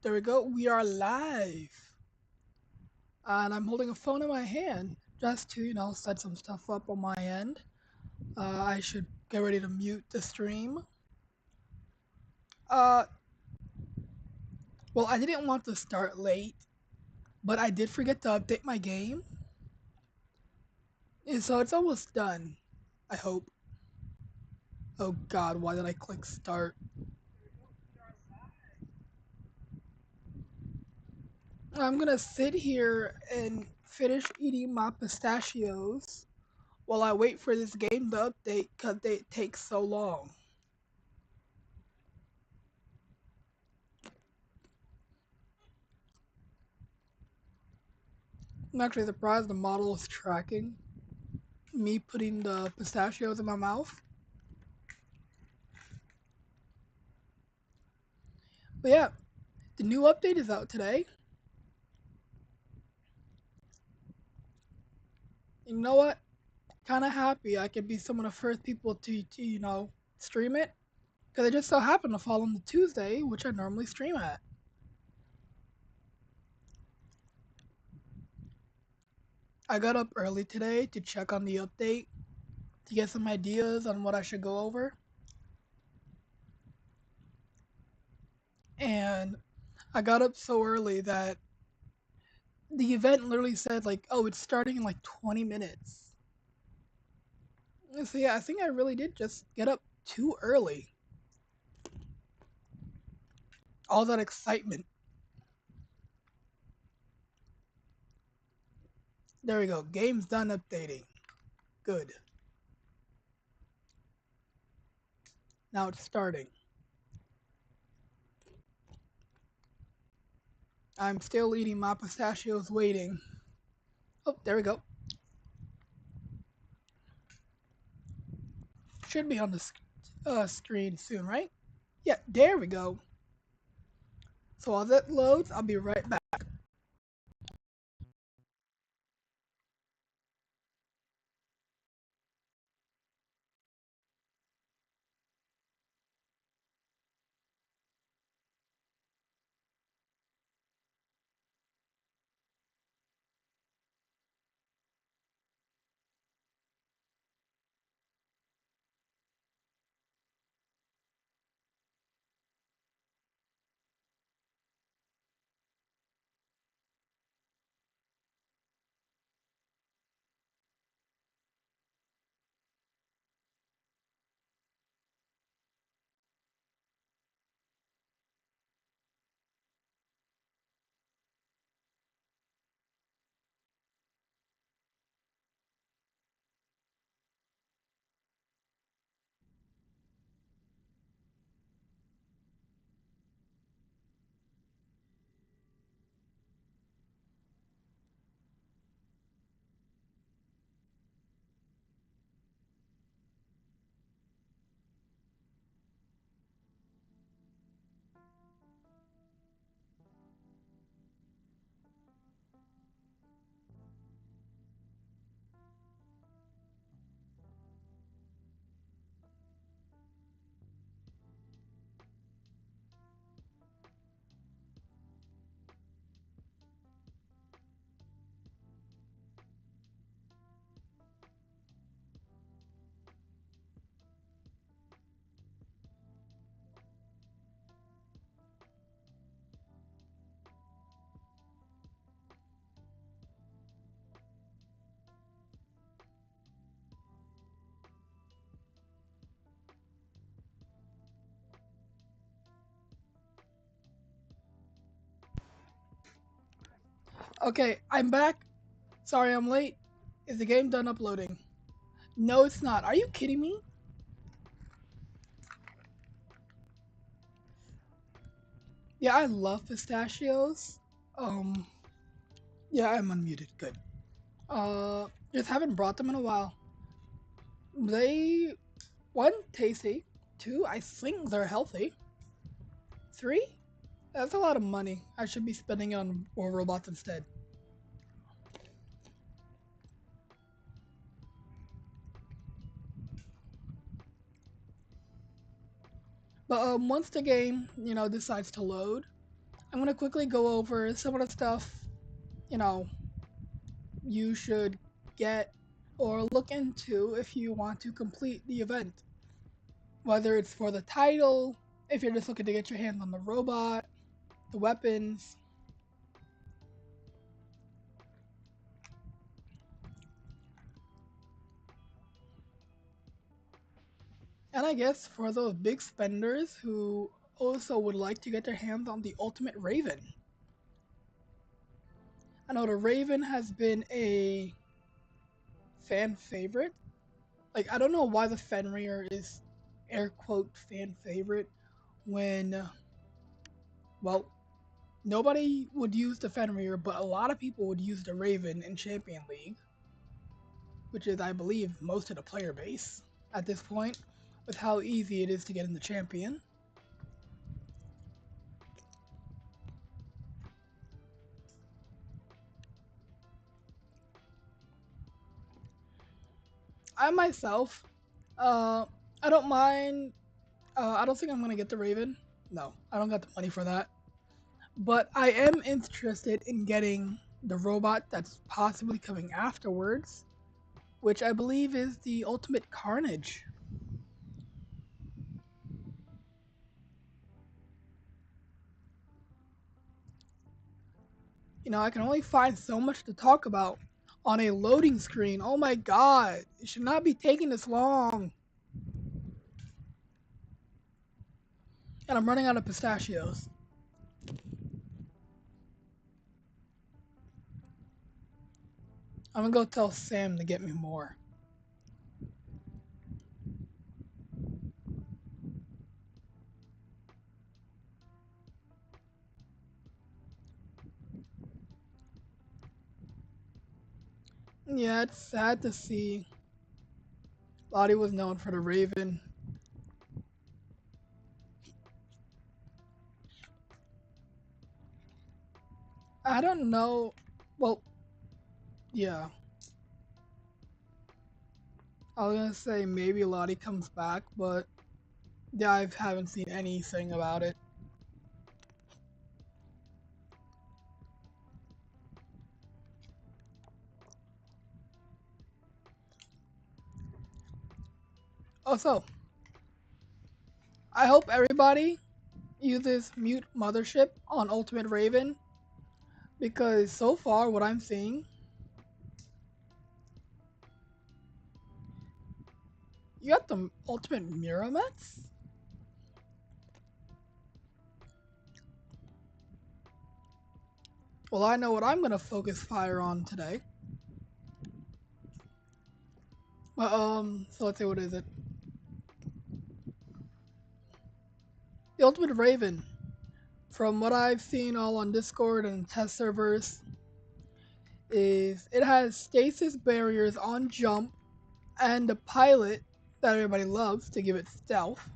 There we go. We are live. And I'm holding a phone in my hand just to, set some stuff up on my end. I should get ready to mute the stream. Uh, well, I didn't want to start late, but I did forget to update my game. And so it's almost done, I hope. Oh god, why did I click start? I'm gonna sit here and finish eating my pistachios while I wait for this game to update because it takes so long. I'm actually surprised the model is tracking me putting the pistachios in my mouth. But yeah, the new update is out today. You know what? Kind of happy I could be some of the first people to stream it. Because it just so happened to fall on the Tuesday, which I normally stream at. I got up early today to check on the update, to get some ideas on what I should go over. And I got up so early that the event literally said, like, oh, it's starting in like 20 minutes. So yeah, I think I really did just get up too early. All that excitement. There we go. Game's done updating. Good. Now it's starting. I'm still eating my pistachios waiting. Oh, there we go. Should be on the screen soon, right? Yeah, there we go. So while that loads, I'll be right back. Okay, I'm back. Sorry I'm late. Is the game done uploading? No, it's not. Are you kidding me? Yeah, I love pistachios. Um, yeah, I'm unmuted. Good. Just haven't brought them in a while. They, one, tasty. Two, I think they're healthy. Three, that's a lot of money. I should be spending it on WarRobots instead. But once the game, decides to load, I'm gonna quickly go over some of the stuff, you know, you should get or look into if you want to complete the event. Whether it's for the title, if you're just looking to get your hands on the robot, the weapons. And I guess for those big spenders who also would like to get their hands on the Ultimate Raven. I know the Raven has been a fan favorite. Like, I don't know why the Fenrir is air quote fan favorite when, well, nobody would use the Fenrir, but a lot of people would use the Raven in Champion League, which is, I believe, most of the player base at this point, with how easy it is to get in the Champion. I myself, I don't mind. I don't think I'm gonna get the Raven. No, I don't got the money for that. But I am interested in getting the robot that's possibly coming afterwards, which I believe is the Ultimate Carnage. You know, I can only find so much to talk about on a loading screen. Oh my god, it should not be taking this long. And I'm running out of pistachios. I'm gonna go tell Sam to get me more. Yeah, it's sad to see. Lottie was known for the Raven. I don't know. Well, yeah. I was gonna say maybe Lottie comes back, but yeah, I haven't seen anything about it. Also, I hope everybody uses Mute Mothership on Ultimate Raven because so far what I'm seeing, you got the Ultimate Miromets? Well, I know what I'm gonna focus fire on today. But, so let's see, what is it? The Ultimate Raven. From what I've seen all on Discord and test servers, is it has stasis barriers on jump and a pilot that everybody loves to give it stealth.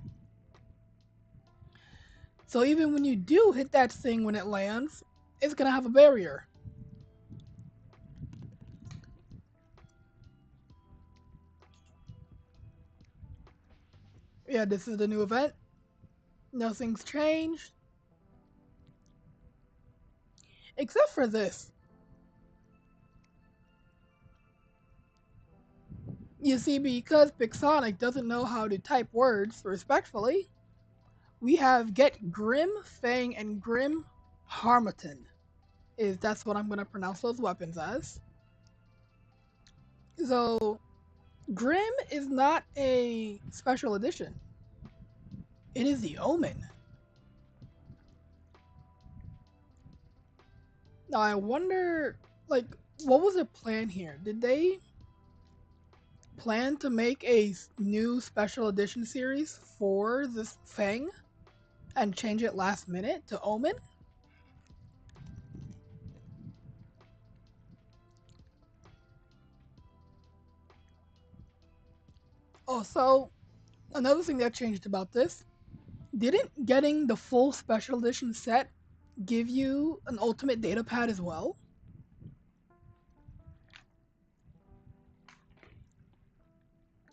So even when you do hit that thing when it lands, it's gonna have a barrier. Yeah, this is the new event. Nothing's changed. Except for this. You see, because Pixonic doesn't know how to type words respectfully, we have Get Grim, Fang, and Grim Harmattan. That's what I'm gonna pronounce those weapons as. So Grim is not a special edition. It is the Omen. Now I wonder, like, what was their plan here? Did they plan to make a new special edition series for this Fang and change it last minute to Omen? Also, another thing that changed about this, didn't getting the full special edition set give you an ultimate data pad as well?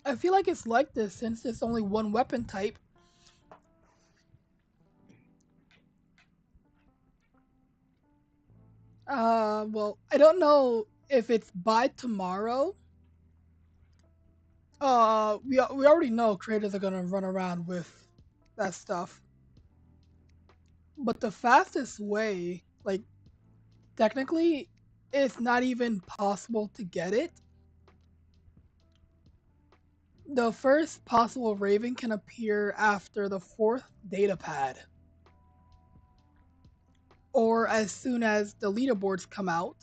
I feel like it's like this since it's only one weapon type. Well, I don't know if it's by tomorrow. We already know creators are gonna run around with that stuff. But the fastest way, like technically, it's not even possible to get it. The first possible Raven can appear after the fourth data pad, or as soon as the leaderboards come out.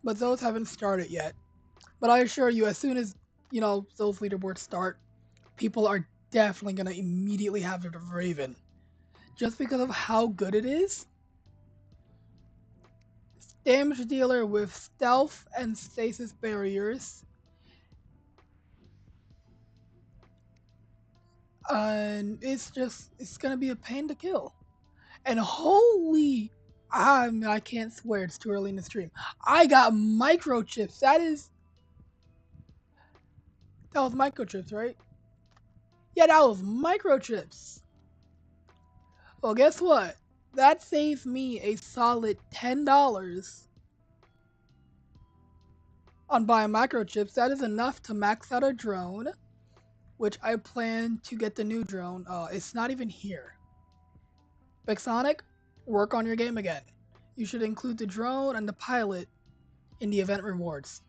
But those haven't started yet. But I assure you, as soon as those leaderboards start, people are definitely gonna immediately have the Raven, just because of how good it is. Damage dealer with stealth and stasis barriers, and it's gonna be a pain to kill. And holy, I can't swear, it's too early in the stream. I got microchips. That was microchips, right? Yeah, that was microchips. Well, guess what? That saves me a solid $10 on buying microchips. That is enough to max out a drone, which I plan to get the new drone. It's not even here. Big Sonic, work on your game again. You should include the drone and the pilot in the event rewards.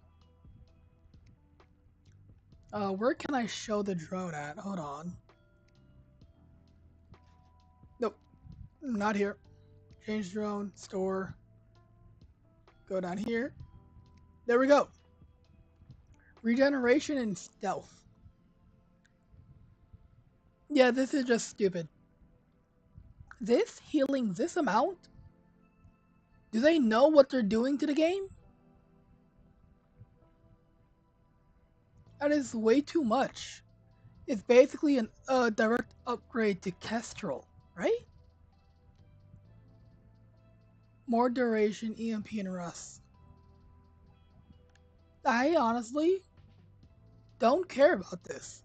Where can I show the drone at? Hold on. Nope, not here. Change drone, store. Go down here. There we go. Regeneration and stealth. Yeah, this is just stupid. This healing this amount? Do they know what they're doing to the game? That is way too much. It's basically a direct upgrade to Kestrel, right? More duration, EMP, and Rust. I honestly don't care about this.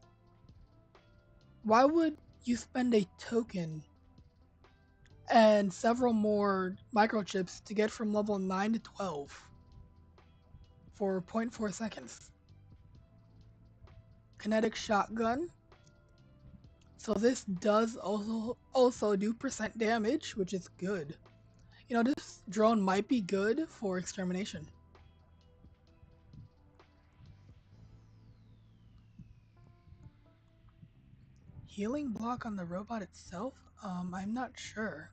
Why would you spend a token and several more microchips to get from level 9 to 12 for zero point 0.4 seconds? Kinetic shotgun. So this does also do percent damage, which is good. This drone might be good for extermination. Healing block on the robot itself? I'm not sure.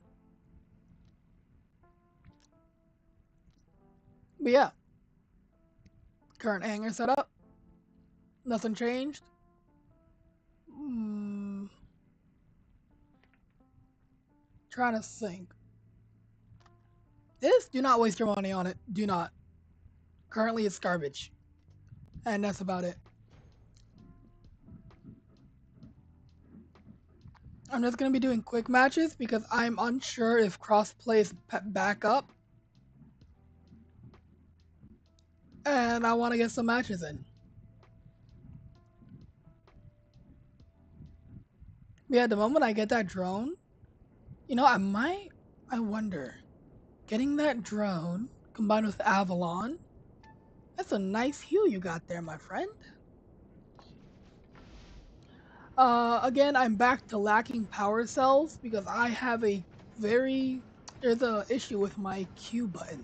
But yeah, current hangar setup. Nothing changed. Trying to think. Do not waste your money on it. Do not. Currently it's garbage. And that's about it. I'm just going to be doing quick matches because I'm unsure if crossplay is back up. And I want to get some matches in. Yeah, the moment I get that drone, I wonder, getting that drone combined with Avalon, that's a nice heal you got there, my friend. Again, I'm back to lacking power cells because I have there's a issue with my Q button.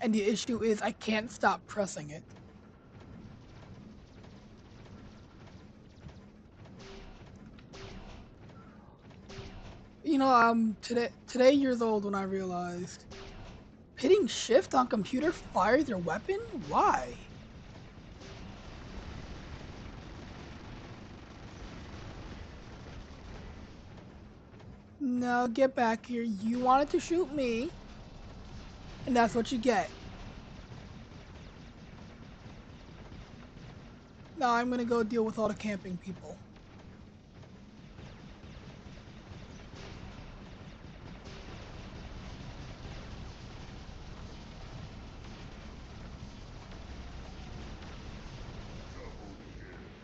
And the issue is I can't stop pressing it. I'm today years old when I realized hitting shift on computer fires your weapon? Why? No, get back here. You wanted to shoot me, and that's what you get. Now I'm gonna go deal with all the camping people.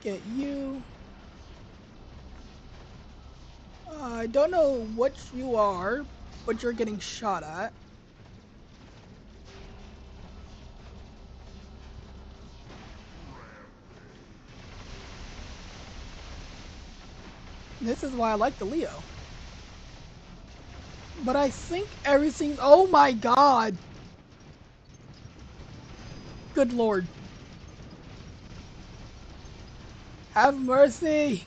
Get you. I don't know what you are, but you're getting shot at. This is why I like the Leo. But I think everything. Oh my god! Good lord. Have mercy!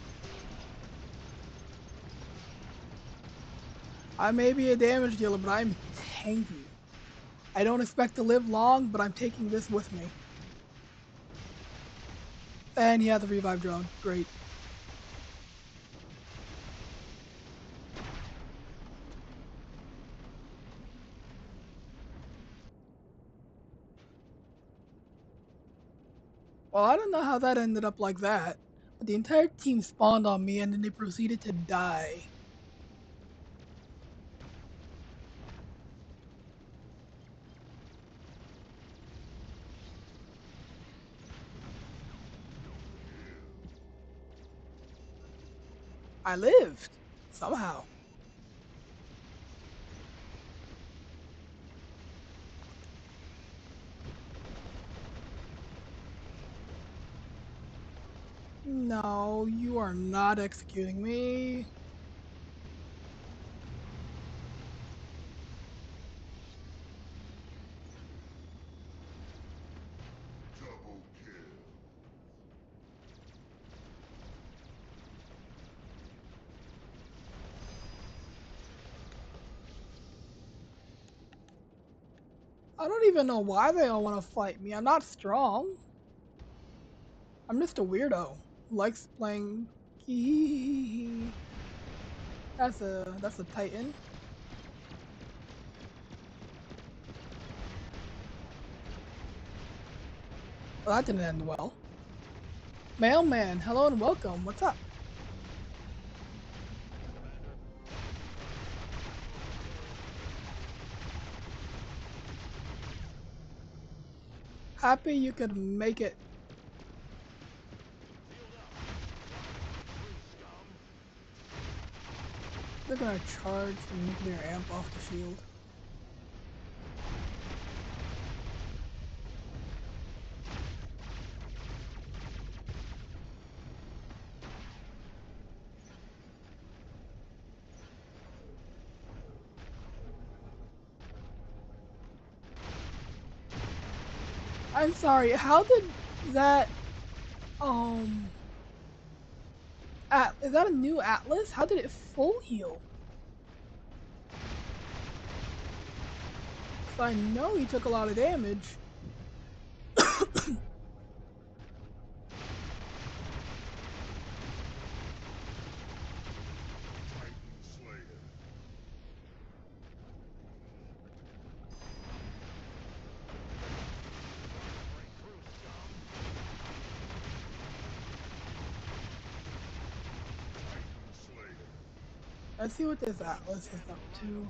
I may be a damage dealer, but I'm tanky. I don't expect to live long, but I'm taking this with me. And yeah, the revive drone. Great. Well, I don't know how that ended up like that, but the entire team spawned on me and then they proceeded to die. I lived. Somehow. No, you are not executing me. I don't even know why they all want to fight me. I'm not strong. I'm just a weirdo who likes playing. That's a Titan. Well, that didn't end well. Mailman, hello and welcome. What's up? Happy you could make it. They're gonna charge the nuclear amp off the shield. I'm sorry, how did that, um, is that a new Atlas? How did it full heal? 'Cause I know he took a lot of damage. Let's see what this Atlas is up to.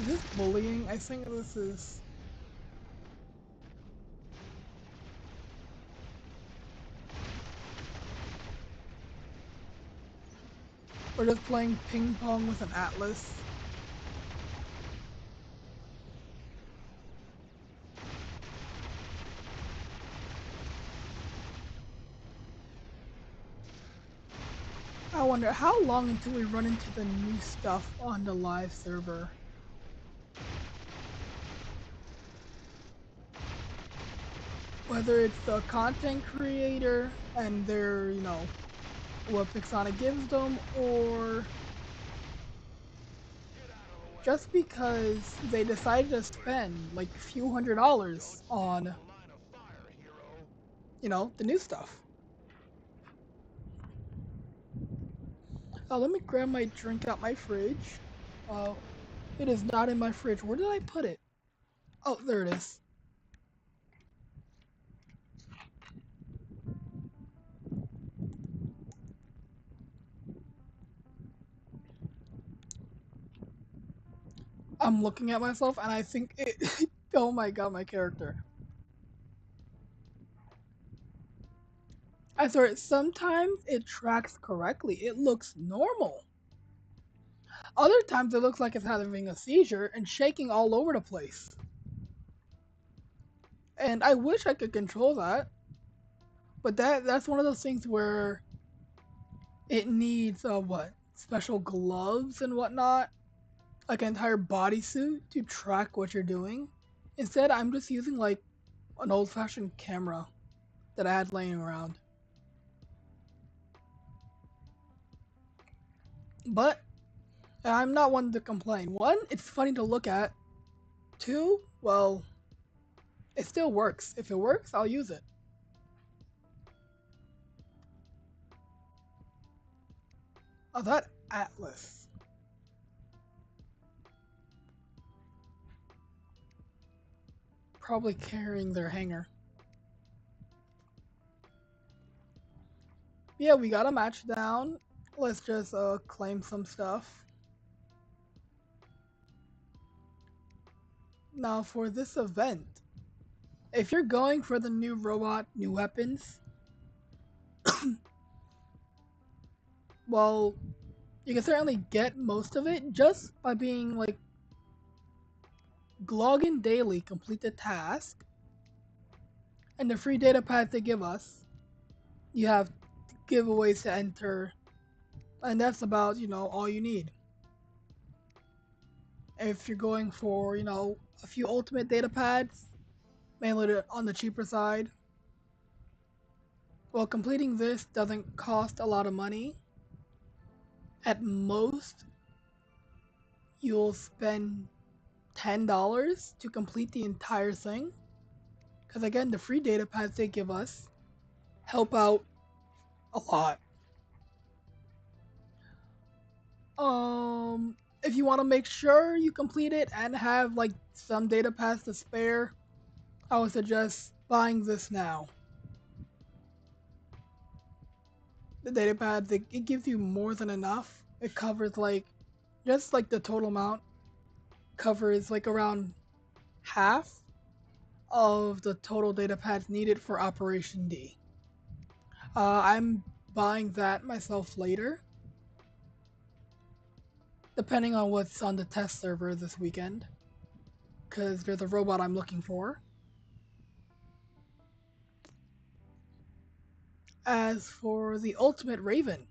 Is this bullying? I think this is... We're just playing ping pong with an Atlas. I wonder how long until we run into the new stuff on the live server. Whether it's the content creator and their, what Pixana gives them, or just because they decided to spend like a few $100s on, the new stuff. Let me grab my drink out my fridge. Oh, it is not in my fridge. Where did I put it? Oh, there it is. I'm looking at myself and I think it... Oh my god, my character. I swear, sometimes it tracks correctly. It looks normal. Other times it looks like it's having a seizure and shaking all over the place. And I wish I could control that, but that's one of those things where it needs what special gloves and whatnot, like an entire bodysuit to track what you're doing. Instead, I'm just using like an old-fashioned camera that I had laying around. But I'm not one to complain. One, it's funny to look at. Two, well, it still works. If it works, I'll use it. Oh, that Atlas. Probably carrying their hanger. Yeah, we got a match down. Let's just claim some stuff. Now for this event, if you're going for the new robot, new weapons, well, you can certainly get most of it just by being like log in daily, complete the task, and the free data pads they give us. You have giveaways to enter, and that's about, all you need. If you're going for, a few ultimate data pads, mainly on the cheaper side, well, completing this doesn't cost a lot of money. At most, you'll spend $10 to complete the entire thing. Because again, the free data pads they give us help out a lot. If you want to make sure you complete it and have like some data pads to spare, I would suggest buying this now. The data pads, it gives you more than enough. It covers like, just like the total amount covers like around half of the total data pads needed for Operation D. I'm buying that myself later, depending on what's on the test server this weekend, because there's a robot I'm looking for. As for the Ultimate Raven,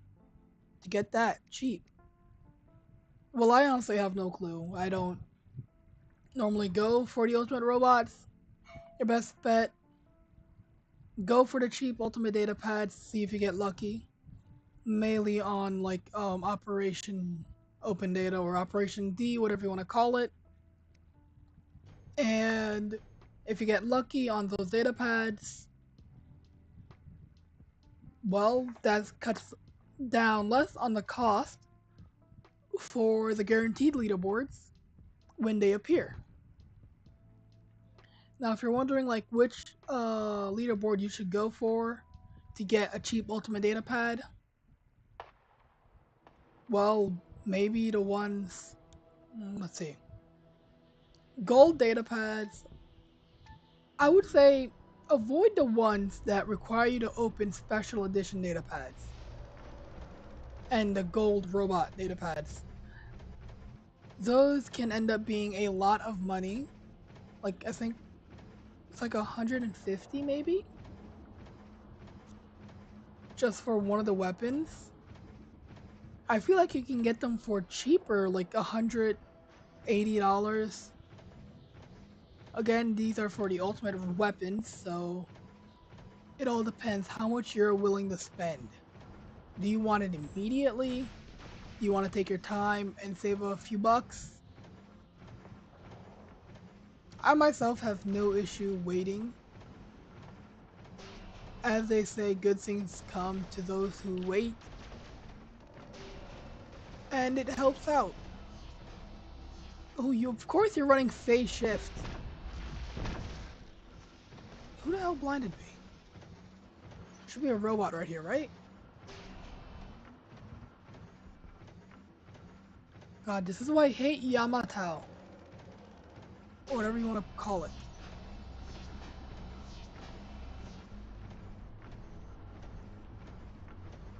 to get that cheap, well, I honestly have no clue. I don't normally go for the Ultimate Robots. Your best bet, go for the cheap Ultimate Data Pads, see if you get lucky. Mainly on like Operation Open Data or Operation D, whatever you want to call it. And if you get lucky on those data pads, well, that cuts down less on the cost for the guaranteed leaderboards when they appear. Now, if you're wondering like which leaderboard you should go for to get a cheap ultimate data pad, well, maybe the ones, let's see, gold data pads, I would say avoid the ones that require you to open special edition data pads and the gold robot data pads. Those can end up being a lot of money. Like, I think it's like 150 maybe? Just for one of the weapons. I feel like you can get them for cheaper, like $180. Again, these are for the ultimate weapons, so it all depends how much you're willing to spend. Do you want it immediately? Do you want to take your time and save a few bucks? I myself have no issue waiting. As they say, good things come to those who wait. And it helps out. Oh, of course you're running phase shift. Who the hell blinded me? Should be a robot right here, right? God, this is why I hate Yamato. Or whatever you want to call it.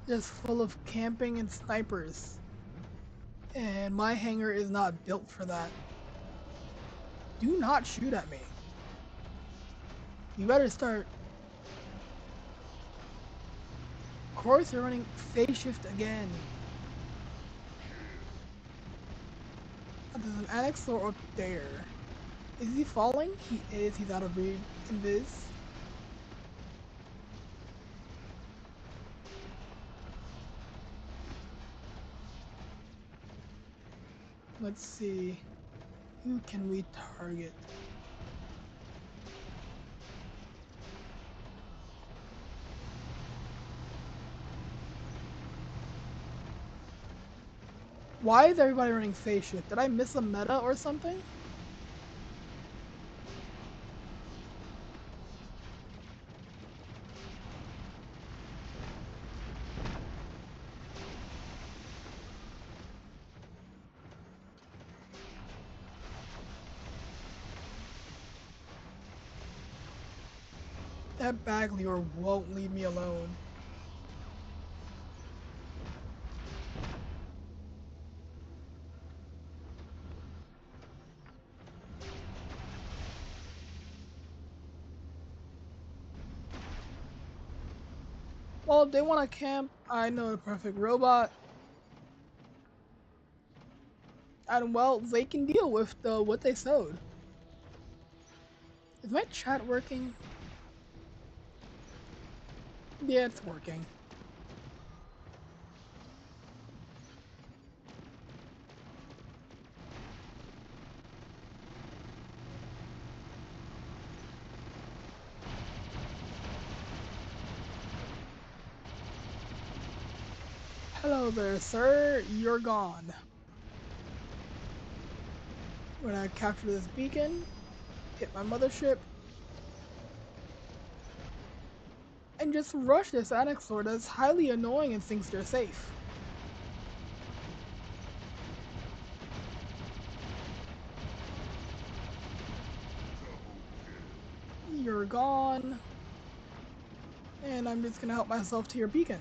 Just full of camping and snipers. And my hangar is not built for that. Do not shoot at me. You better start. Of course, you're running phase shift again. There's an Annexor up there. Is he falling? He is. He's out of read. Invis. Let's see. Who can we target? Why is everybody running phase shift? Did I miss a meta or something? That Baglior won't leave me alone. Well, if they want to camp, I know the perfect robot. And well, they can deal with what they sowed. Is my chat working? Yeah, it's working. Hello there, sir. You're gone. We're gonna capture this beacon, hit my mothership, and just rush this Annexor that's highly annoying and thinks they're safe. You're gone. And I'm just gonna help myself to your beacon.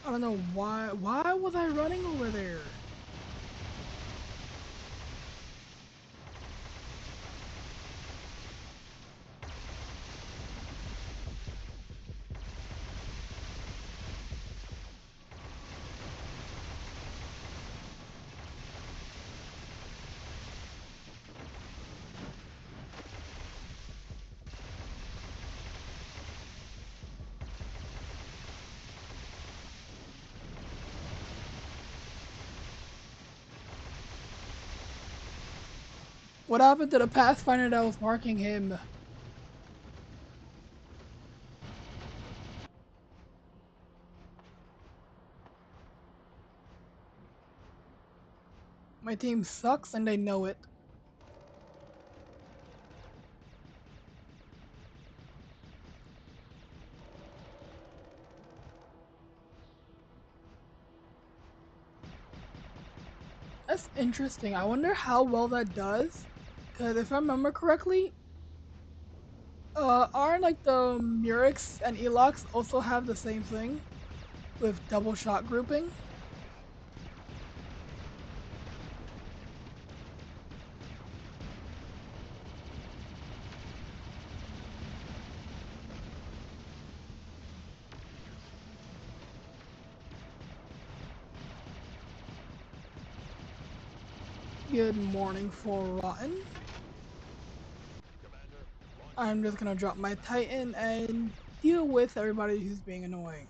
I don't know why was I running over there? What happened to the Pathfinder that was marking him? My team sucks and they know it. That's interesting. I wonder how well that does. Because if I remember correctly, aren't like the Murex and Elox also have the same thing with double shot grouping? Good morning, for Rotten. I'm just gonna drop my Titan and deal with everybody who's being annoying.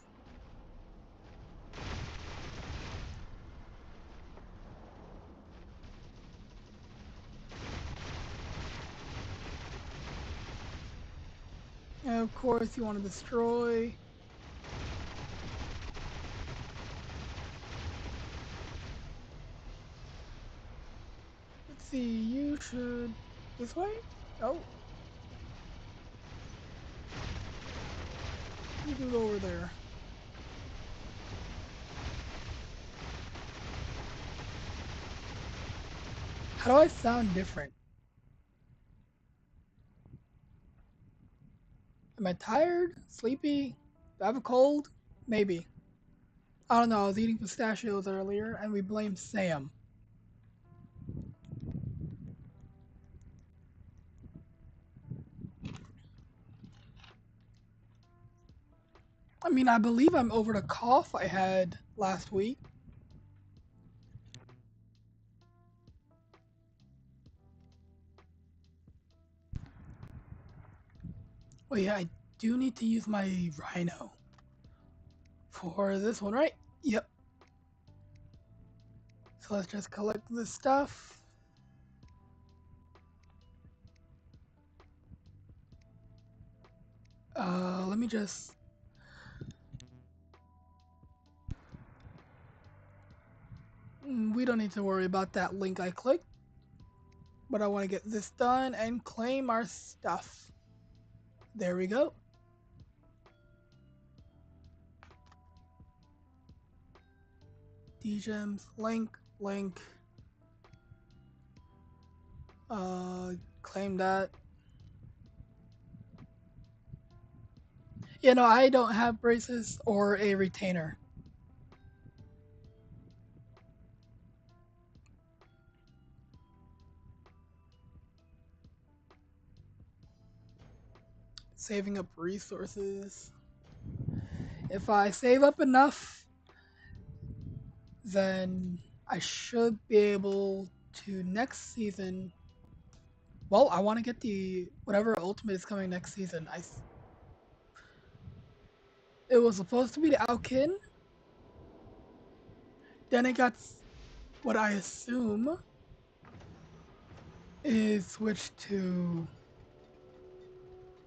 And of course, you want to destroy. Let's see, you should. This way? Oh. You can go over there. How do I sound different? Am I tired? Sleepy? Do I have a cold? Maybe. I don't know. I was eating pistachios earlier, and we blame Sam. I mean, I believe I'm over the cough I had last week. Oh yeah, I do need to use my rhino for this one, right? Yep. So let's just collect this stuff. Let me just... We don't need to worry about that link I clicked. But I want to get this done and claim our stuff. There we go. D-gems, link. Claim that. You know, I don't have braces or a retainer. Saving up resources. If I save up enough, then I should be able to next season. Well, I want to get the whatever ultimate is coming next season. It was supposed to be the Alkin. Then it got what I assume is switched to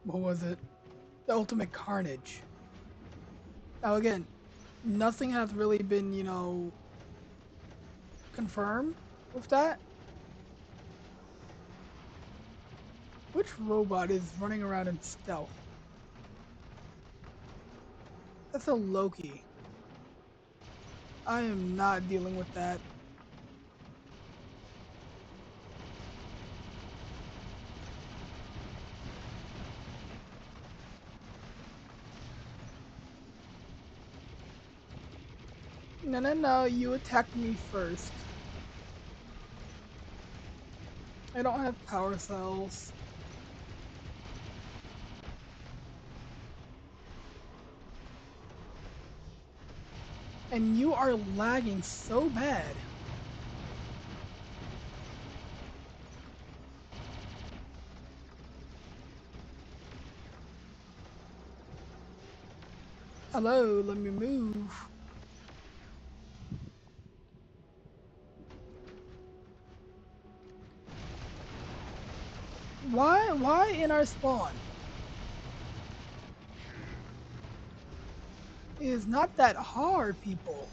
what was it? The Ultimate Carnage. Now again, nothing has really been, confirmed with that. Which robot is running around in stealth? That's a Loki. I am not dealing with that. No, you attacked me first. I don't have power cells. And you are lagging so bad. Hello, let me move. Why in our spawn? It is not that hard, people.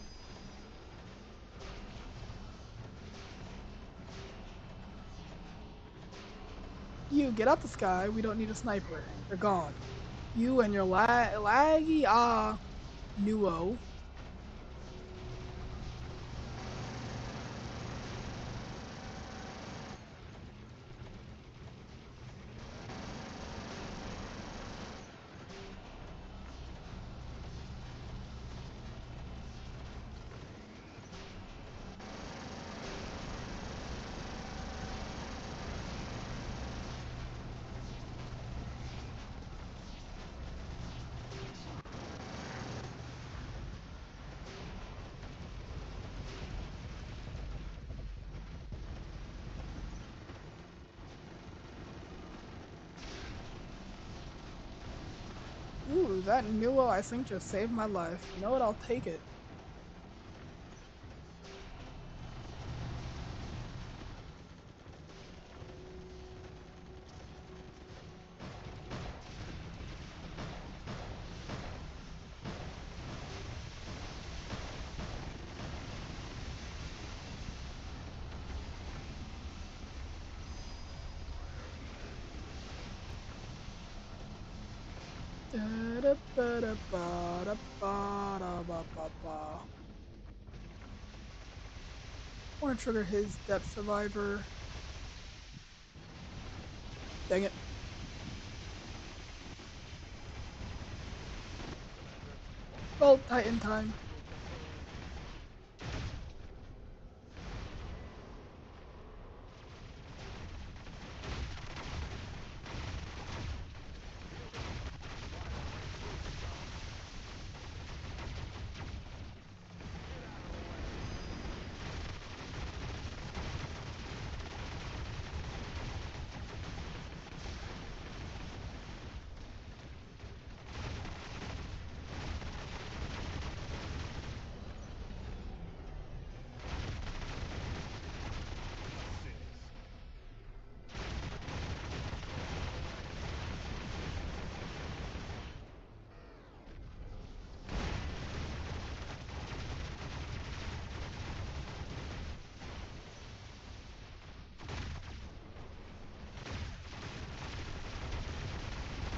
You, get out the sky. We don't need a sniper. They're gone. You and your laggy nuo. Ooh, that nuo I think just saved my life. You know what? I'll take it. Want to trigger his depth survivor. Dang it. Well, Titan time.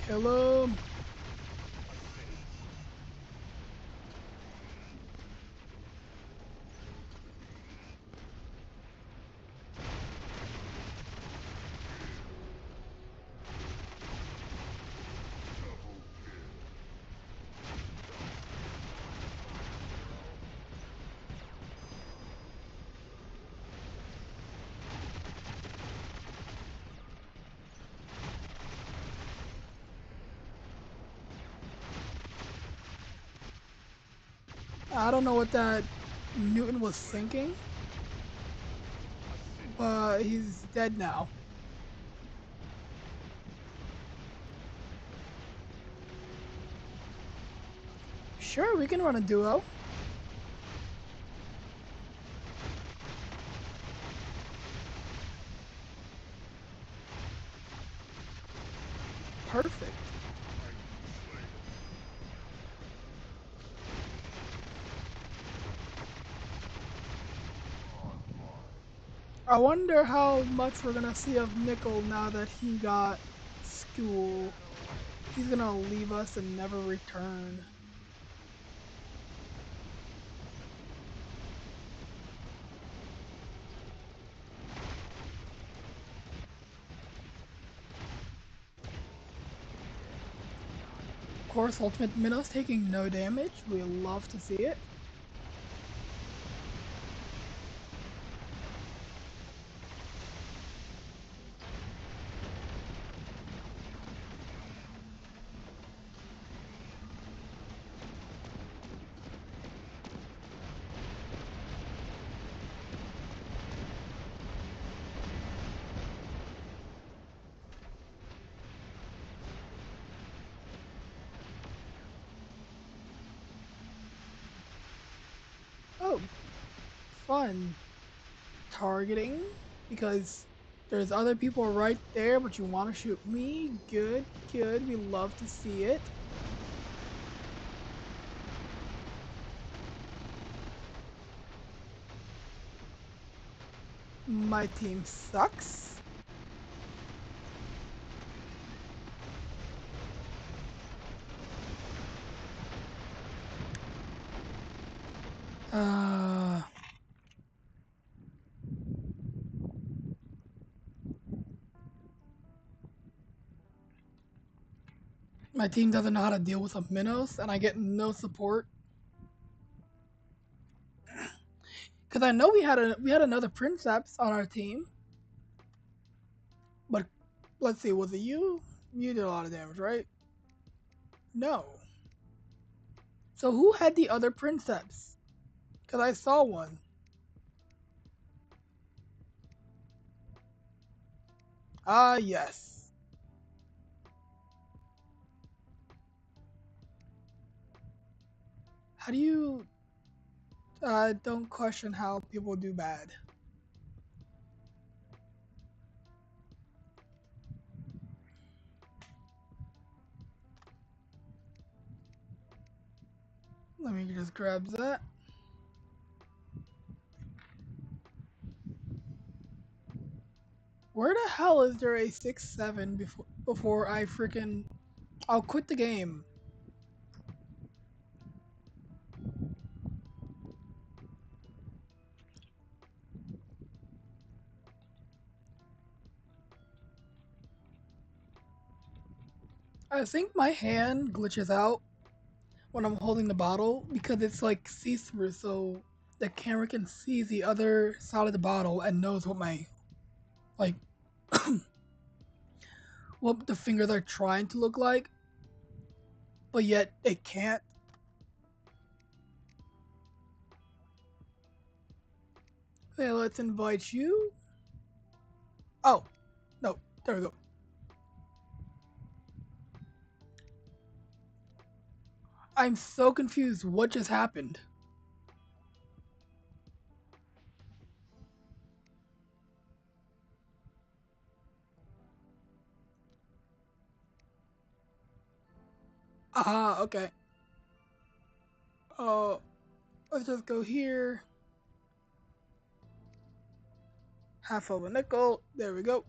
Kill him. I don't know what that mutant was thinking, but he's dead now. Sure, we can run a duo. Perfect. I wonder how much we're gonna see of Nickel now that he got school. He's gonna leave us and never return. Of course, Ultimate Minnow's taking no damage. We love to see it. Oh, fun. Targeting, because there's other people right there, but you want to shoot me? Good, good. We love to see it. My team sucks. Uh, my team doesn't know how to deal with a Minnows, and I get no support. Because I know we had another Princeps on our team, but let's see, was it you? You did a lot of damage, right? No. So who had the other Princeps? Because I saw one. Ah, yes. How do you don't question how people do bad? Let me just grab that. Where the hell is there a 6-7 before I freaking I'll quit the game. I think my hand glitches out when I'm holding the bottle because it's like see-through, so the camera can see the other side of the bottle and knows what my like what the fingers are trying to look like, but yet it can't. Okay, let's invite you. Oh, no, there we go. I'm so confused. What just happened? Ah, okay. Oh, let's just go here. Half of a nickel. There we go.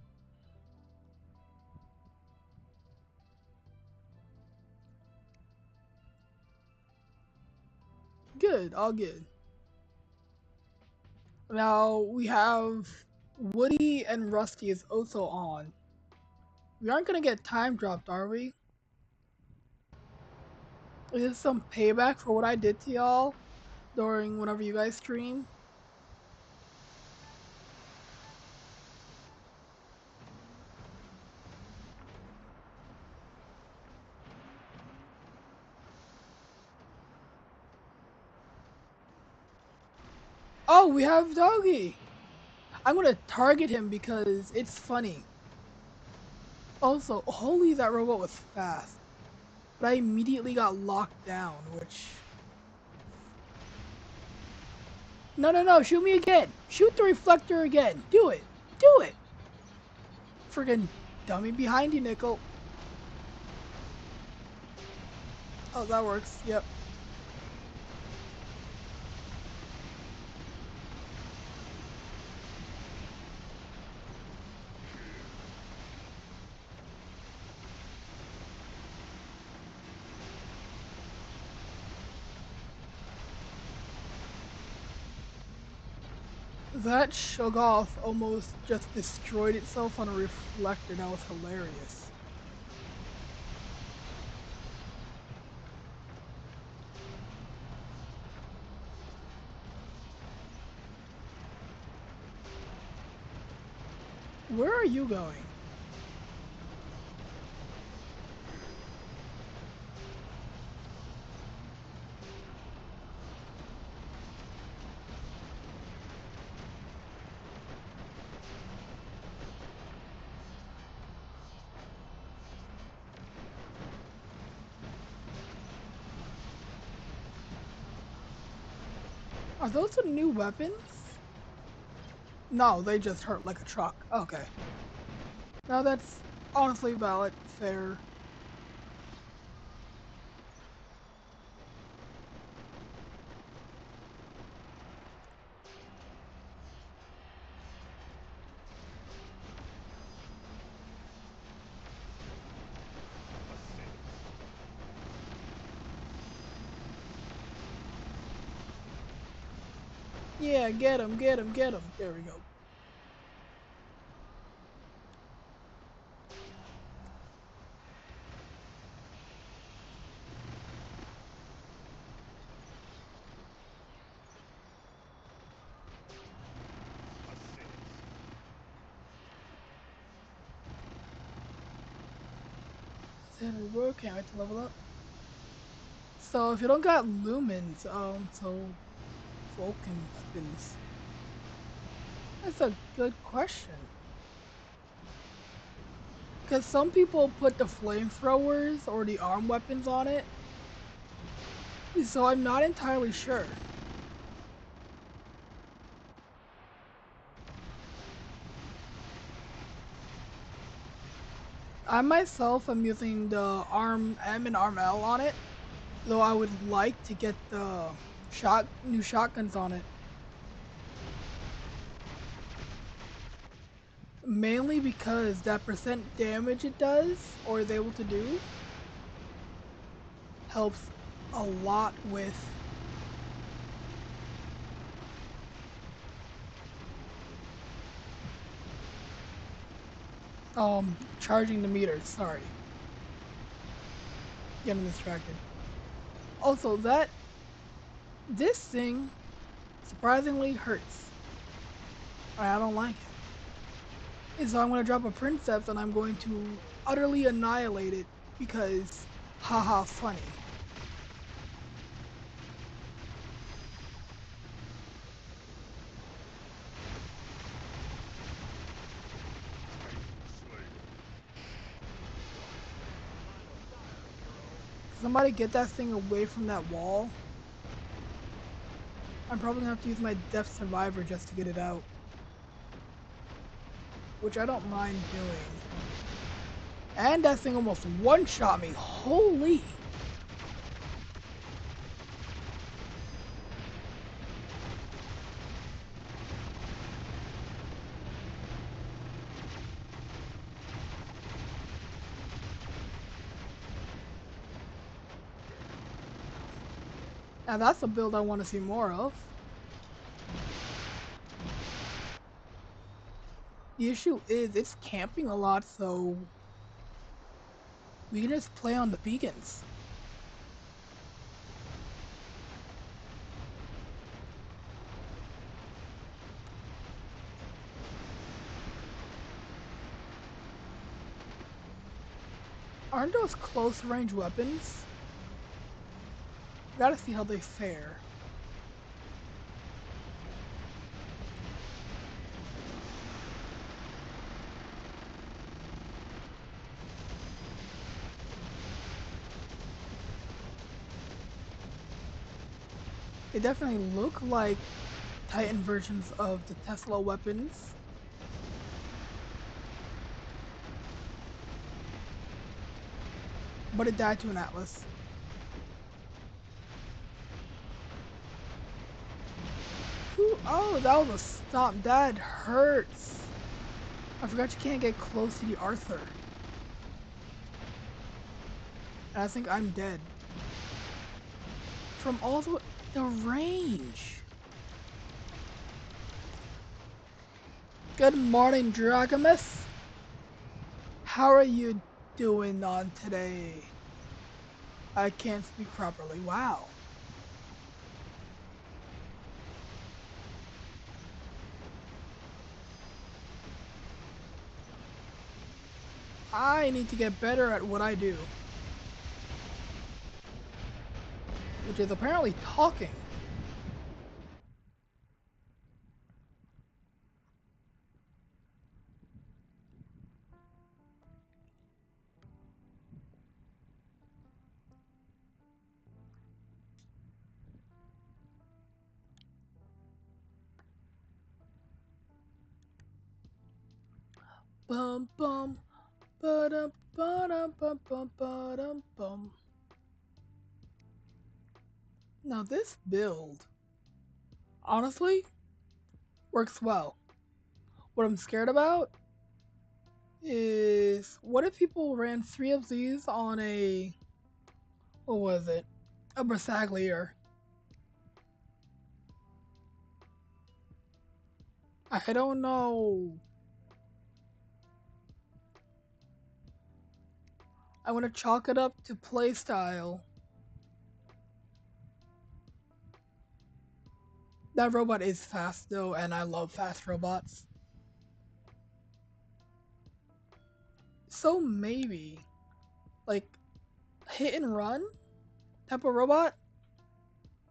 Good, all good. Now we have Woody and Rusty is also on. We aren't gonna get time dropped, are we? Is this some payback for what I did to y'all during whenever you guys stream? Oh, we have Doggy. I'm gonna target him because it's funny. Also, holy, that robot was fast. But I immediately got locked down, which... No, no, no, shoot me again. Shoot the reflector again. Do it. Do it. Friggin' dummy behind you, Nickel. Oh, that works. Yep. That Shoggoth almost just destroyed itself on a reflector. That was hilarious. Where are you going? Are those the new weapons? No, they just hurt like a truck. Okay. Now that's honestly valid. Fair. Yeah, get him, get him, get him. There we go. There we go. Can't wait to level up. So if you don't got lumens, so Vulcan spins. That's a good question. Because some people put the flamethrowers or the arm weapons on it. So I'm not entirely sure. I myself am using the Arm M and Arm L on it, though I would like to get the new shotguns on it. Mainly because that percent damage it does, or is able to do, helps a lot with charging the meters. Sorry. Getting distracted. Also, this thing surprisingly hurts. I don't like it. And so I'm gonna drop a Princeps and I'm going to utterly annihilate it because haha funny. Somebody get that thing away from that wall. I'm probably gonna have to use my Death Survivor just to get it out. Which I don't mind doing. And that thing almost one-shot me. Holy! Now that's a build I want to see more of. The issue is it's camping a lot, so we can just play on the beacons. Aren't those close range weapons? Gotta see how they fare. They definitely look like Titan versions of the Tesla weapons. But it died to an Atlas. Ooh, oh, that was a stop. That hurts. I forgot you can't get close to the Arthur. And I think I'm dead. From all the range. Good morning, Dragamus. How are you doing on today? I can't speak properly. Wow. I need to get better at what I do. Which is apparently talking. Bum bum ba-dum ba-dum bum bum ba-dum bum. Now this build honestly works well. What I'm scared about is what if people ran 3 of these on a what was it? A Bersaglier. I don't know. I want to chalk it up to playstyle. That robot is fast though, and I love fast robots. So maybe, like, hit and run type of robot?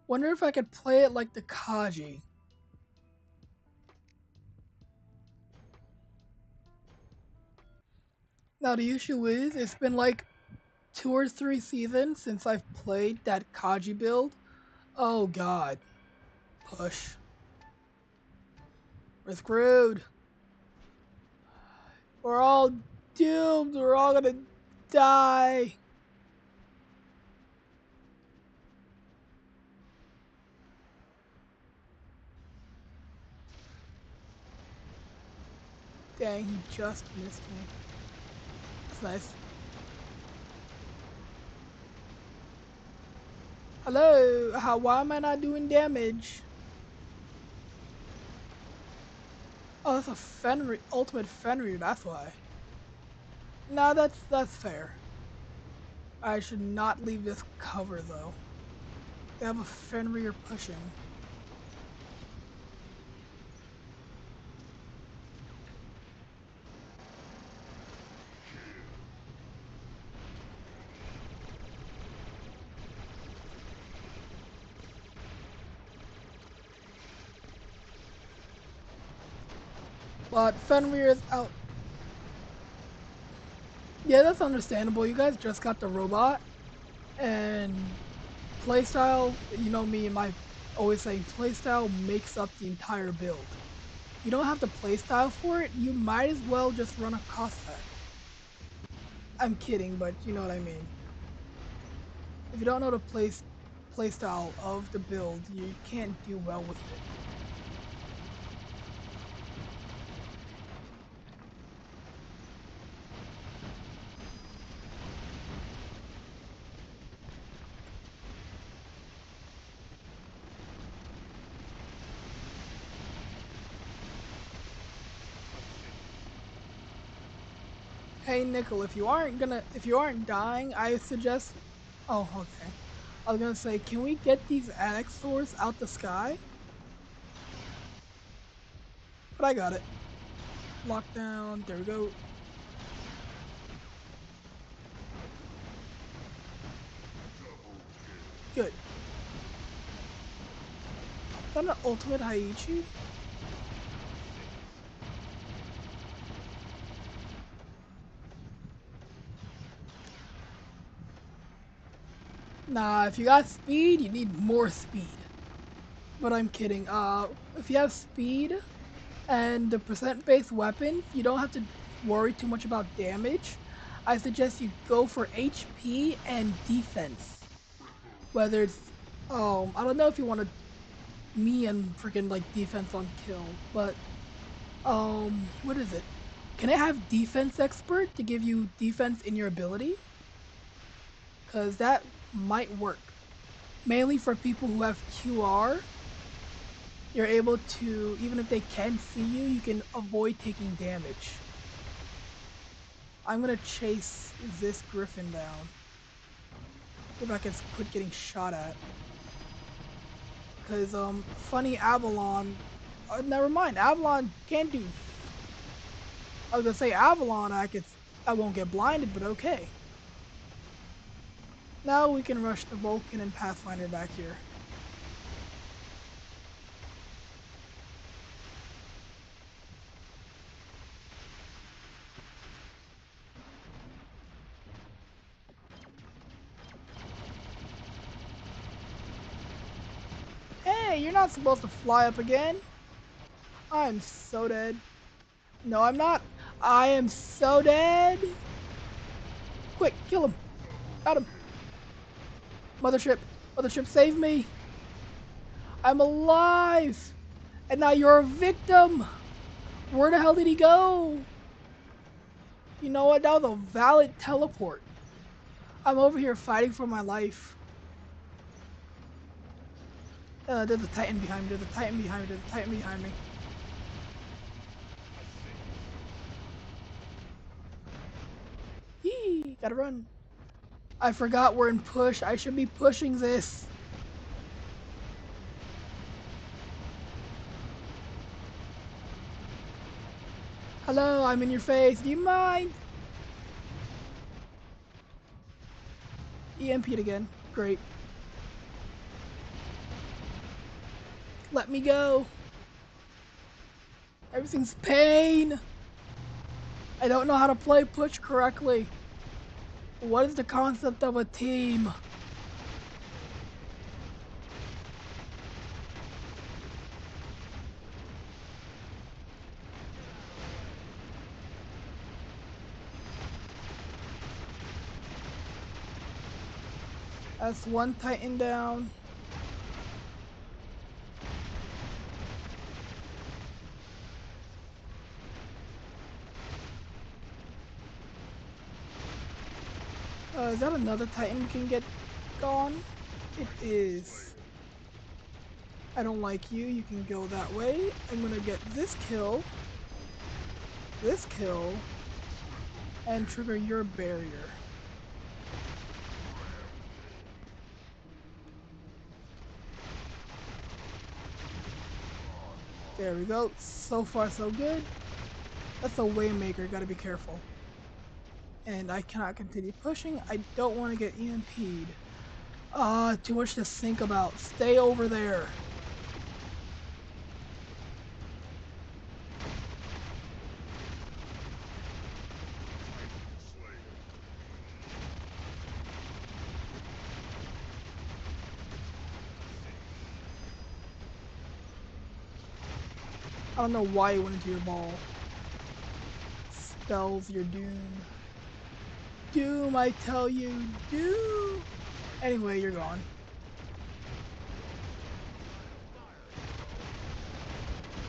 Wonder if I could play it like the Kaji. Now the issue is, it's been like 2 or 3 seasons since I've played that Kaji build. Oh god. Push. We're screwed. We're all doomed. We're all gonna die. Dang, he just missed me. That's nice. Hello, why am I not doing damage? Oh, that's a Fenrir, ultimate Fenrir, that's why. No, that's fair. I should not leave this cover though. They have a Fenrir pushing. But Fenrir is out. Yeah, that's understandable. You guys just got the robot, and playstyle, you know me and my always saying playstyle makes up the entire build. You don't have to playstyle for it, you might as well just run a cost set. I'm kidding, but you know what I mean. If you don't know the playstyle of the build, you can't do well with it. Hey Nickel, if you aren't dying, I suggest. Oh, okay. I was gonna say, can we get these annex swords out the sky? But I got it. Lockdown. There we go. Good. Is that an ultimate Haiichi? Nah, if you got speed, you need more speed. But I'm kidding. If you have speed and the percent-based weapon, you don't have to worry too much about damage. I suggest you go for HP and defense. Whether it's, I don't know if you want to me and freaking like defense on kill, but what is it? Can it have defense expert to give you defense in your ability? Because that might work. Mainly for people who have QR, you're able to, even if they can see you, you can avoid taking damage. I'm gonna chase this griffin down. If I can quit getting shot at. Because, funny Avalon, never mind, Avalon can't do. I was gonna say Avalon, I won't get blinded, but okay. Now we can rush the Vulcan and Pathfinder back here. Hey, you're not supposed to fly up again. I'm so dead. No, I'm not. I am so dead. Quick, kill him. Got him. Mothership. Mothership, save me. I'm alive. And now you're a victim. Where the hell did he go? You know what? That was a valid teleport. I'm over here fighting for my life. There's a Titan behind me. There's a Titan behind me. There's a Titan behind me. Yee! Gotta run. I forgot we're in push. I should be pushing this. Hello, I'm in your face. Do you mind? EMP'd again. Great. Let me go. Everything's pain. I don't know how to play push correctly. What is the concept of a team? That's one Titan down. Is that another Titan we can get gone? It is. I don't like you. You can go that way. I'm gonna get this kill, and trigger your barrier. There we go. So far, so good. That's a Waymaker. Gotta be careful. And I cannot continue pushing. I don't want to get EMP'd. Too much to think about. Stay over there. I don't know why it went into your ball. Spells your doom. Doom, I tell you, doom! Anyway, you're gone.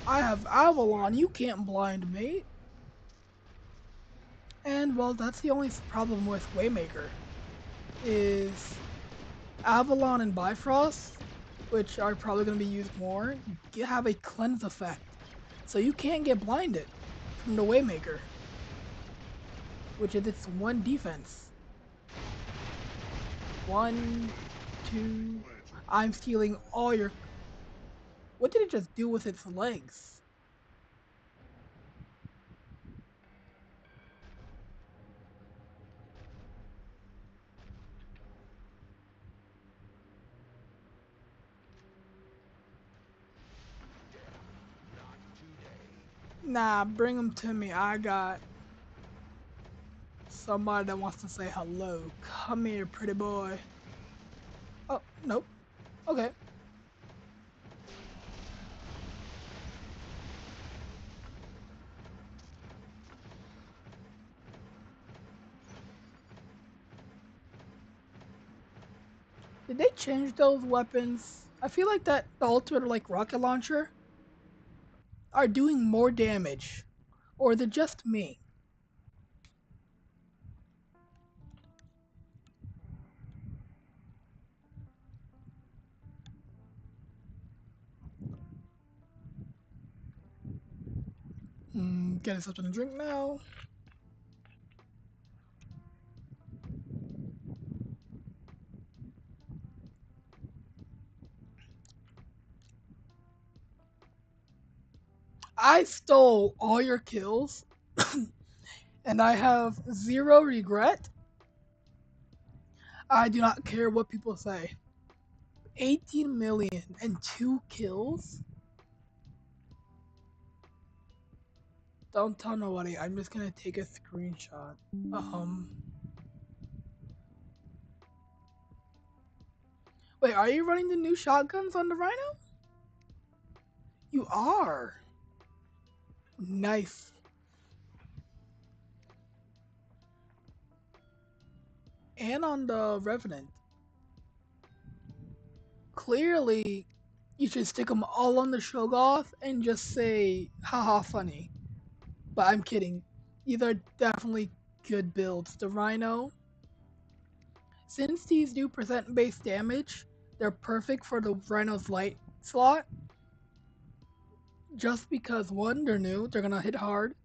I have Avalon, you can't blind me. And, well, that's the only problem with Waymaker. Is Avalon and Bifrost, which are probably going to be used more, have a cleanse effect. So you can't get blinded from the Waymaker, which is its one defense. 1, 2. I'm stealing all your. What did it just do with its legs? Nah, bring them to me. I got somebody that wants to say hello. Come here, pretty boy. Oh, nope. Okay. Did they change those weapons? I feel like that the ultimate, like rocket launcher, are doing more damage. Or is it just me? Getting something to drink now. I stole all your kills, and I have zero regret. I do not care what people say. 18 million and 2 kills? Don't tell nobody. I'm just gonna take a screenshot. Wait, are you running the new shotguns on the Rhino? You are. Nice. And on the Revenant. Clearly, you should stick them all on the Shogoth and just say, haha, funny. But I'm kidding. These are definitely good builds. The Rhino, since these do percent base damage, they're perfect for the Rhino's light slot. Just because 1, they're new, they're gonna hit hard.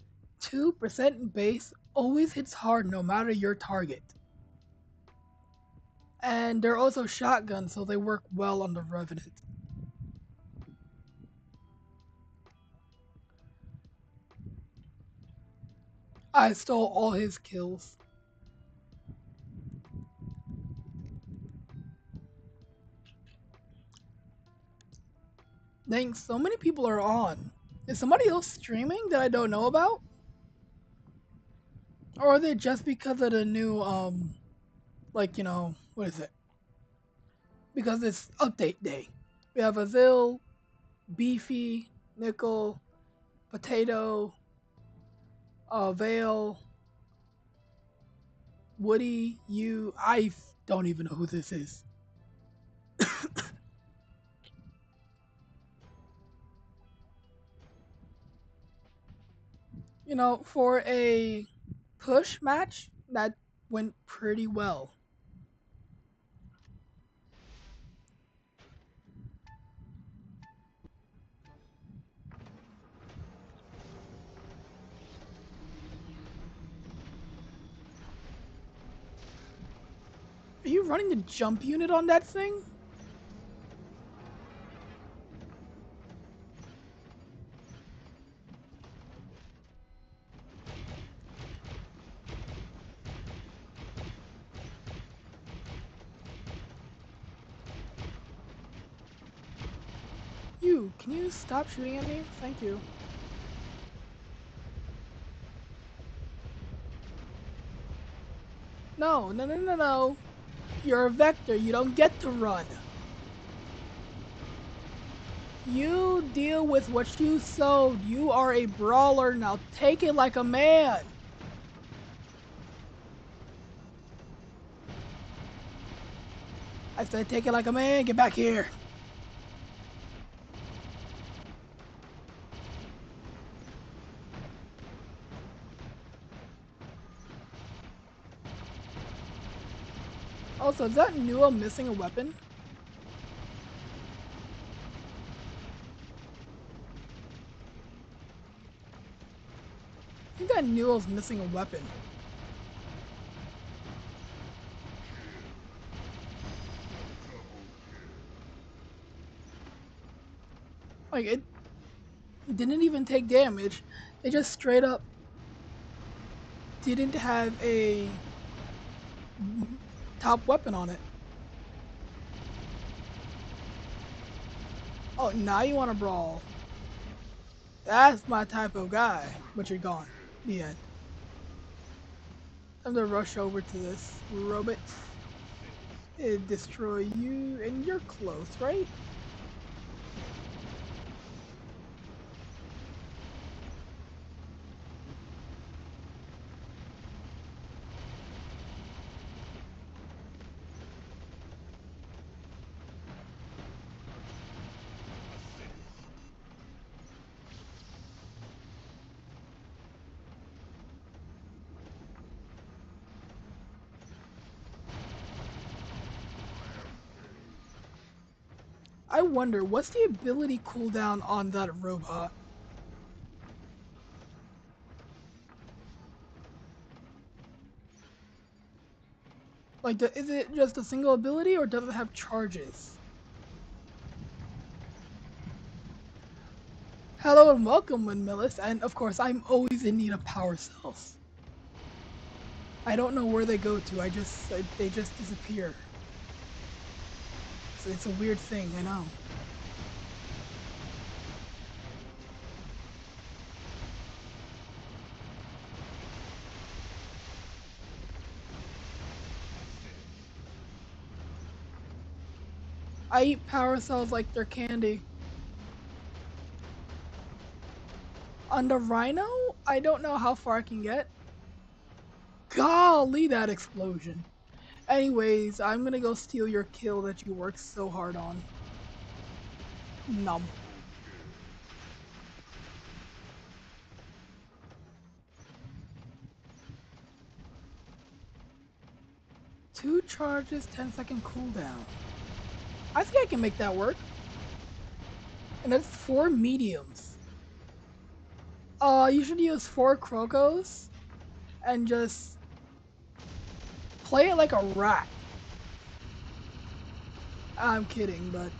2% base always hits hard no matter your target. And they're also shotguns, so they work well on the Revenant. I stole all his kills. Dang, so many people are on. Is somebody else streaming that I don't know about? Or are they just because of the new, like, what is it? Because it's update day. We have Azil, Beefy, Nickel, Potato, Vale, Woody, you. I don't even know who this is. For a push match, that went pretty well. Are you running the jump unit on that thing? Can you stop shooting at me? Thank you. No, no, no, no, no. You're a vector. You don't get to run. You deal with what you sowed. You are a brawler. Now take it like a man. I said take it like a man. Get back here. Also, is that Newell missing a weapon? I think that Newell's missing a weapon. Like, it didn't even take damage. It just straight up didn't have a top weapon on it. Oh, now you want to brawl. That's my type of guy. But you're gone. The end. Time to rush over to this robot. It destroy you and you're close, right? I wonder, what's the ability cooldown on that robot? Like, is it just a single ability or does it have charges? Hello and welcome, Windmillis, and of course, I'm always in need of power cells. I don't know where they go to, they just disappear. So it's a weird thing, I know. I eat power cells like they're candy. On the Rhino, I don't know how far I can get. Golly, that explosion. Anyways, I'm gonna go steal your kill that you worked so hard on. Num. Two charges, 10-second cooldown. I think I can make that work. And that's 4 mediums. You should use 4 Krokos and just play it like a rat. I'm kidding, but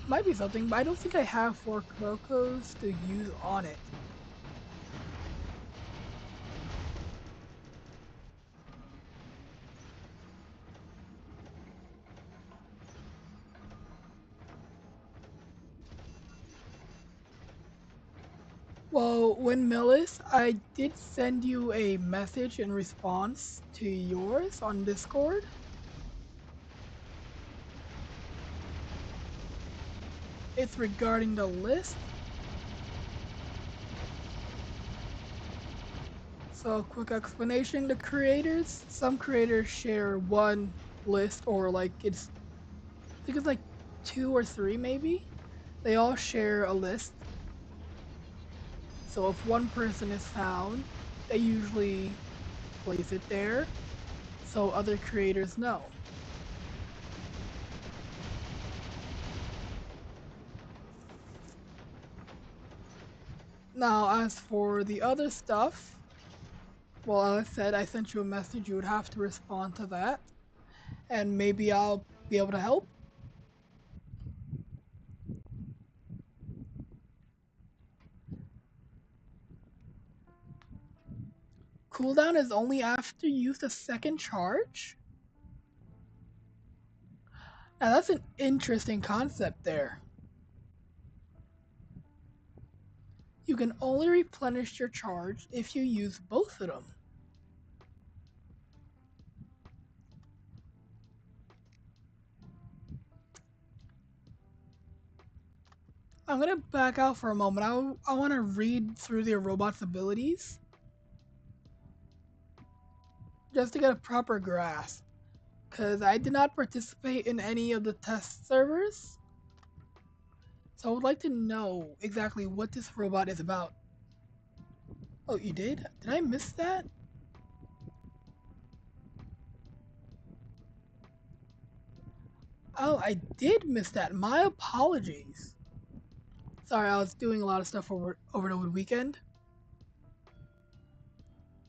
might be something, but I don't think I have 4 Krokos to use on it. Well, Windmillis, I did send you a message in response to yours on Discord. It's regarding the list. So, quick explanation, the creators, some creators share one list or like I think it's like 2 or 3 maybe. They all share a list. So if one person is found, they usually place it there so other creators know. Now, as for the other stuff, well, as I said, I sent you a message. You would have to respond to that, and maybe I'll be able to help. Cooldown is only after you use the second charge? Now, that's an interesting concept there. You can only replenish your charge if you use both of them. I'm gonna back out for a moment. I want to read through the robot's abilities just to get a proper grasp, because I did not participate in any of the test servers, so I would like to know exactly what this robot is about. Oh, you did? Did I miss that? Oh, I did miss that. My apologies. Sorry, I was doing a lot of stuff over the weekend.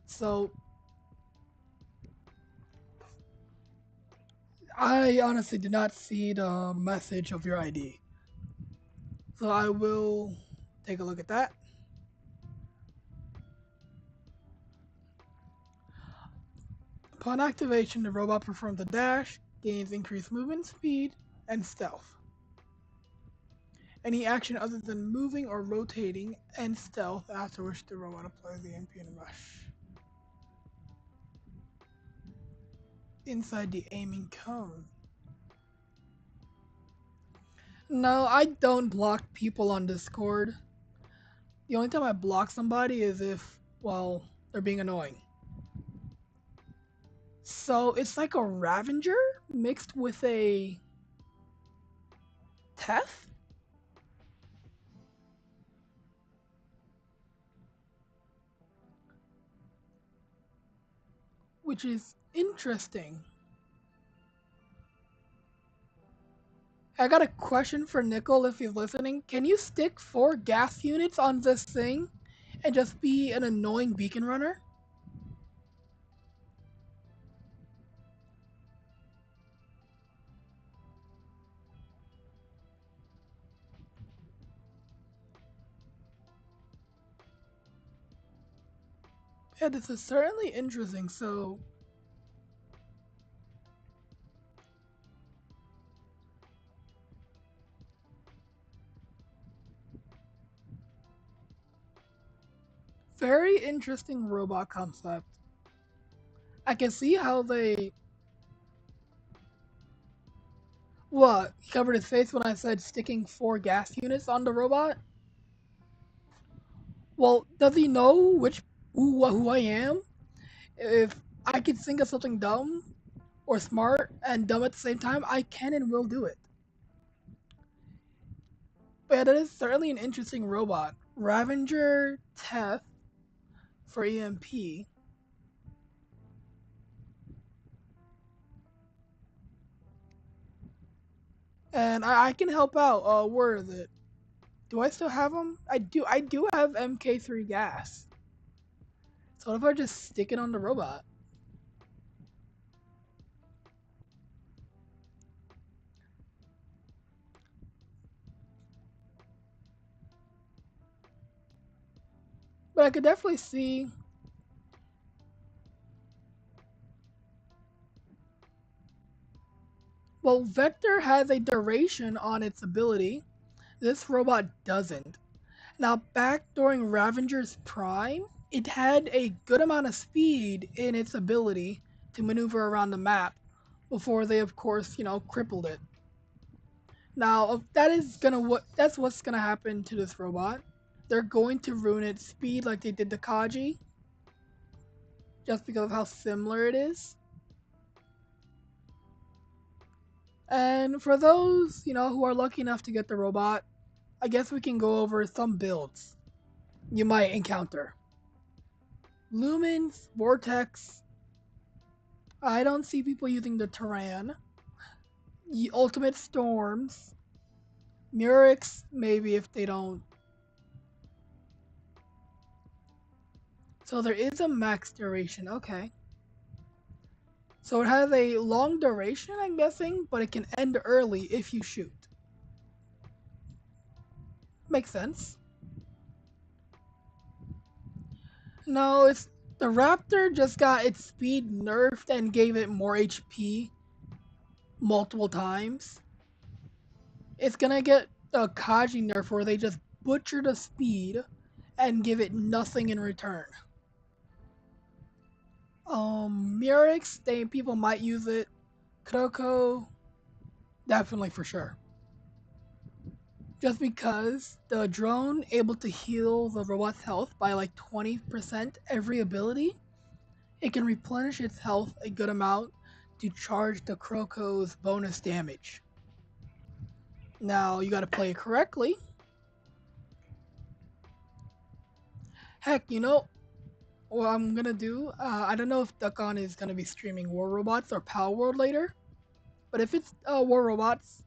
So I honestly did not see the message of your ID. So I will take a look at that. Upon activation, the robot performs a dash, gains increased movement speed, and stealth. Any action other than moving or rotating and stealth, after which the robot applies the MP and rush. Inside the aiming cone. No, I don't block people on Discord. The only time I block somebody is if, well, they're being annoying. So it's like a Ravager mixed with a Teth? Which is interesting. I got a question for Nickel if he's listening. Can you stick 4 gas units on this thing and just be an annoying beacon runner? Yeah, this is certainly interesting. So, very interesting robot concept. I can see how they... What? He covered his face when I said sticking 4 gas units on the robot? Well, does he know who I am? If I could think of something dumb or smart and dumb at the same time, I can and will do it. But yeah, that is certainly an interesting robot. Ravager Teth for EMP. And I can help out. Where is it? Do I still have them? I do. I do have MK3 gas. So what if I just stick it on the robot? But I could definitely see... Well, Vector has a duration on its ability. This robot doesn't. Now, back during Ravager's prime, it had a good amount of speed in its ability to maneuver around the map before they, of course, crippled it. Now, that's what's gonna happen to this robot. They're going to ruin its speed like they did to Kaji, just because of how similar it is. And for those, who are lucky enough to get the robot, I guess we can go over some builds you might encounter. Lumens, Vortex. I don't see people using the Terran. The Ultimate Storms. Murex, maybe if they don't. So there is a max duration, okay. So it has a long duration, I'm guessing, but it can end early if you shoot. Makes sense. No, it's the Raptor just got its speed nerfed and gave it more HP multiple times. It's gonna get a Kaji nerf where they just butcher the speed and give it nothing in return. Murex, people might use it. Kroko, definitely for sure. Just because the drone able to heal the robot's health by like 20% every ability, it can replenish its health a good amount to charge the Kroko's bonus damage. Now you gotta play it correctly. Heck, you know what I'm gonna do? I don't know if Duckon is gonna be streaming WarRobots or Power World later, but if it's WarRobots,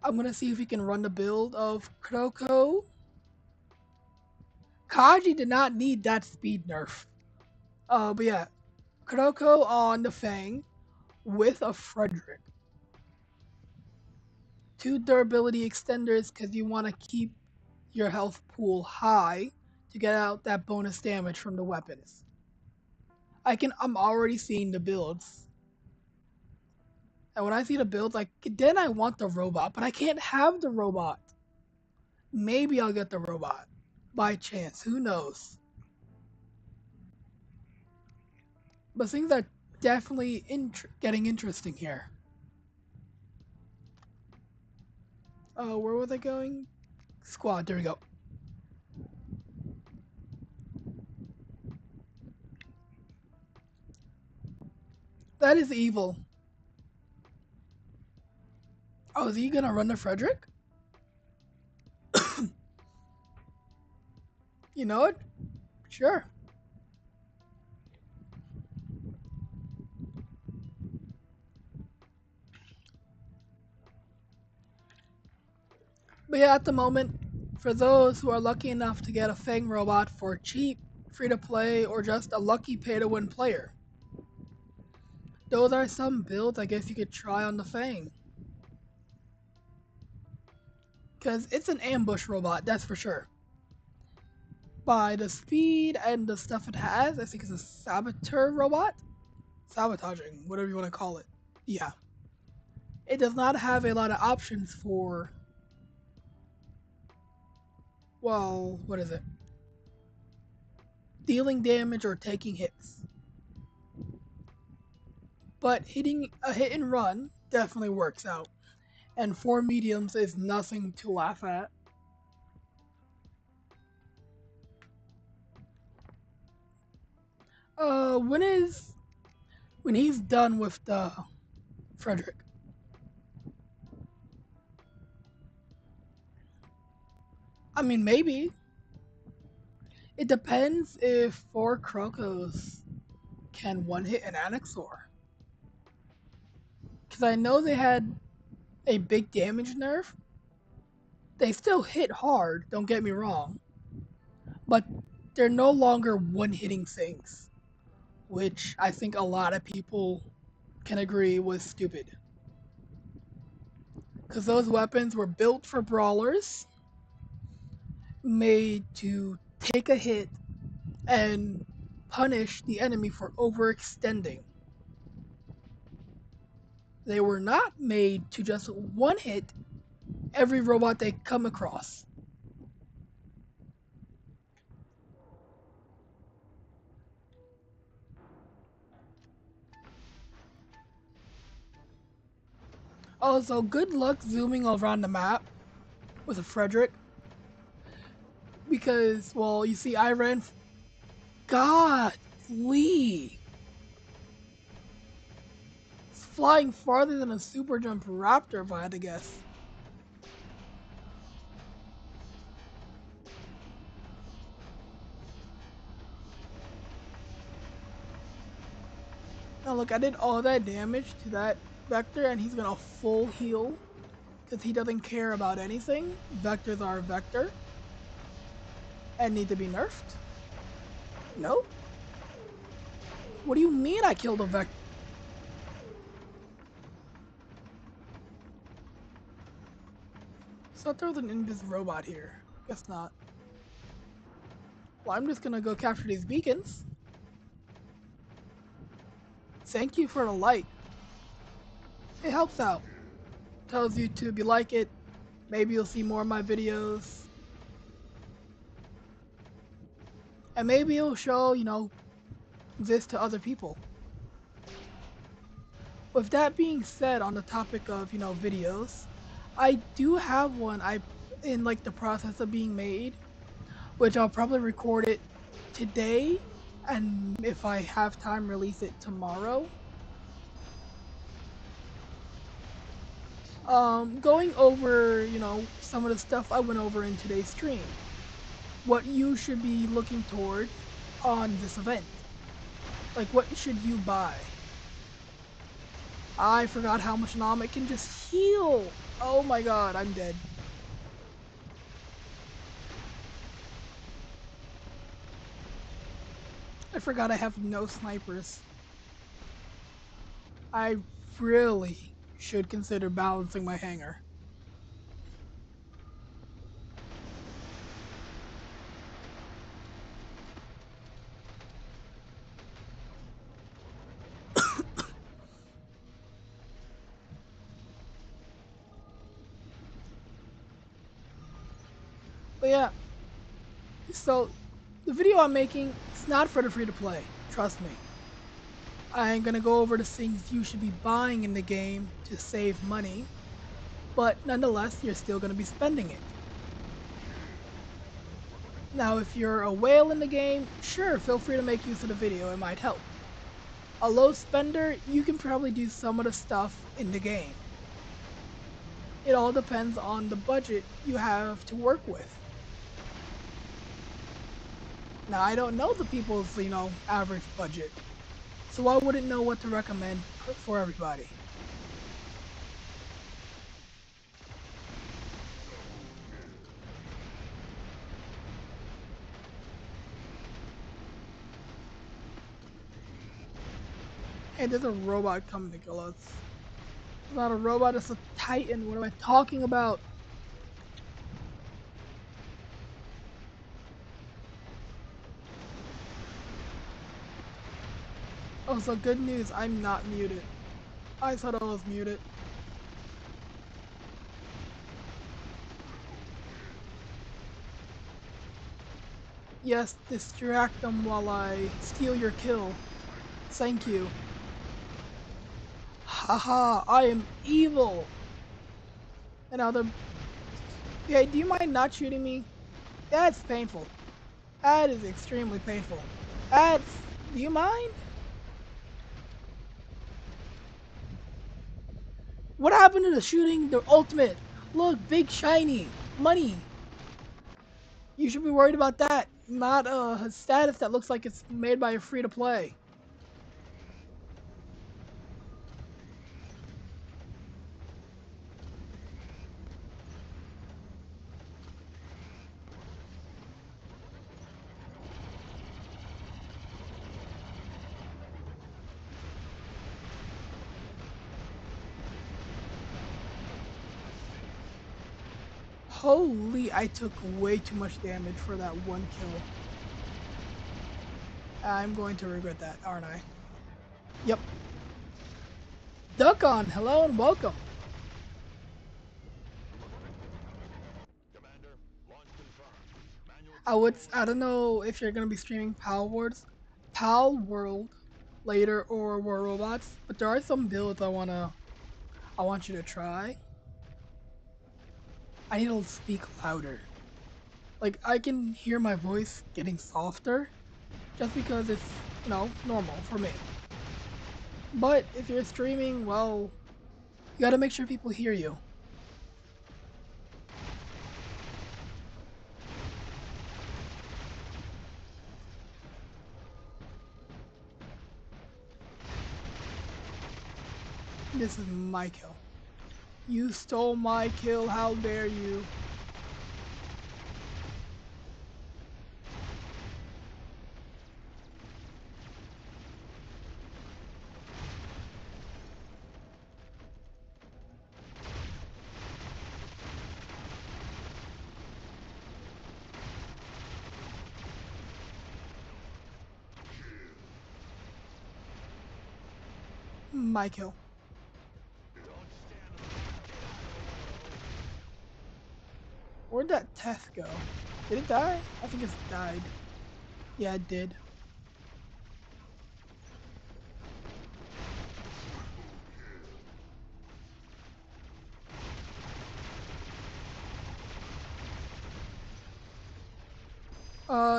I'm gonna see if we can run the build of Kroko. Kaji did not need that speed nerf. But yeah, Kroko on the Fang with a Frederick. 2 durability extenders because you want to keep your health pool high to get out that bonus damage from the weapons. I'm already seeing the builds. And when I see the builds, like, then I want the robot, but I can't have the robot. Maybe I'll get the robot. By chance, who knows? But things are definitely getting interesting here. Where was I going? Squad, there we go. That is evil. Oh, is he gonna run to Frederick? You know it? Sure. But yeah, at the moment, for those who are lucky enough to get a Fang robot for cheap, free to play, or just a lucky pay to win player, those are some builds I guess you could try on the Fang. Because it's an ambush robot, that's for sure. By the speed and the stuff it has, I think it's a saboteur robot? Sabotaging, whatever you want to call it. Yeah. It does not have a lot of options for, well, what is it? Dealing damage or taking hits. But hitting a hit and run definitely works out. And 4 mediums is nothing to laugh at. When he's done with the Frederick? I mean, maybe. It depends if 4 Krokos can one hit an Anaxor. Because I know they had a big damage nerf. They still hit hard, don't get me wrong. But they're no longer one-hitting things, which I think a lot of people can agree was stupid. Because those weapons were built for brawlers, made to take a hit and punish the enemy for overextending. They were not made to just one hit every robot they come across. Also, good luck zooming around the map with a Frederick. Because, well, you see, I ran. God, Lee! It's flying farther than a super jump raptor, if I had to guess. Now, look, I did all that damage to that Vector, and he's gonna full heal. Because he doesn't care about anything. Vectors are Vector. And need to be nerfed? No? What do you mean I killed a Vector? So there was an Invis robot here. Guess not. Well, I'm just gonna go capture these beacons. Thank you for the like. It helps out. Tells YouTube you like it. Maybe you'll see more of my videos. and maybe it'll show, this to other people. With that being said, on the topic of, videos, I do have one I in like the process of being made, which I'll probably record it today, and if I have time, release it tomorrow. Going over, some of the stuff I went over in today's stream. What you should be looking toward on this event. Like, what should you buy? I forgot how much Namek can just heal. Oh my god, I'm dead. I forgot I have no snipers. I really should consider balancing my hangar. But yeah, so the video I'm making is not for the free to play, trust me. I'm gonna go over the things you should be buying in the game to save money, but nonetheless, you're still gonna be spending it. Now, if you're a whale in the game, sure, feel free to make use of the video, it might help. A low spender, you can probably do some of the stuff in the game. It all depends on the budget you have to work with. Now, I don't know the people's, average budget, so I wouldn't know what to recommend for everybody. Hey, there's a robot coming to kill us. It's not a robot, it's a titan. What am I talking about? Oh, so good news, I'm not muted. I thought I was muted. Yes, distract them while I steal your kill. Thank you. Haha, I am evil! And now they're... Hey, do you mind not shooting me? That's painful. That is extremely painful. That's... Do you mind? What happened to the shooting? The ultimate. Look, big shiny. Money. You should be worried about that. Not a status that looks like it's made by a free-to-play. Holy, I took way too much damage for that one kill. I'm going to regret that, aren't I? Yep. Duck on, hello and welcome. I don't know if you're gonna be streaming Pal World later or WarRobots, but there are some builds I want you to try. I need to speak louder. Like, I can hear my voice getting softer just because it's, normal for me. But if you're streaming, well, you gotta make sure people hear you. This is my kill. You stole my kill, how dare you? My kill. Where'd that Teth go? Did it die? I think it's died. Yeah, it did.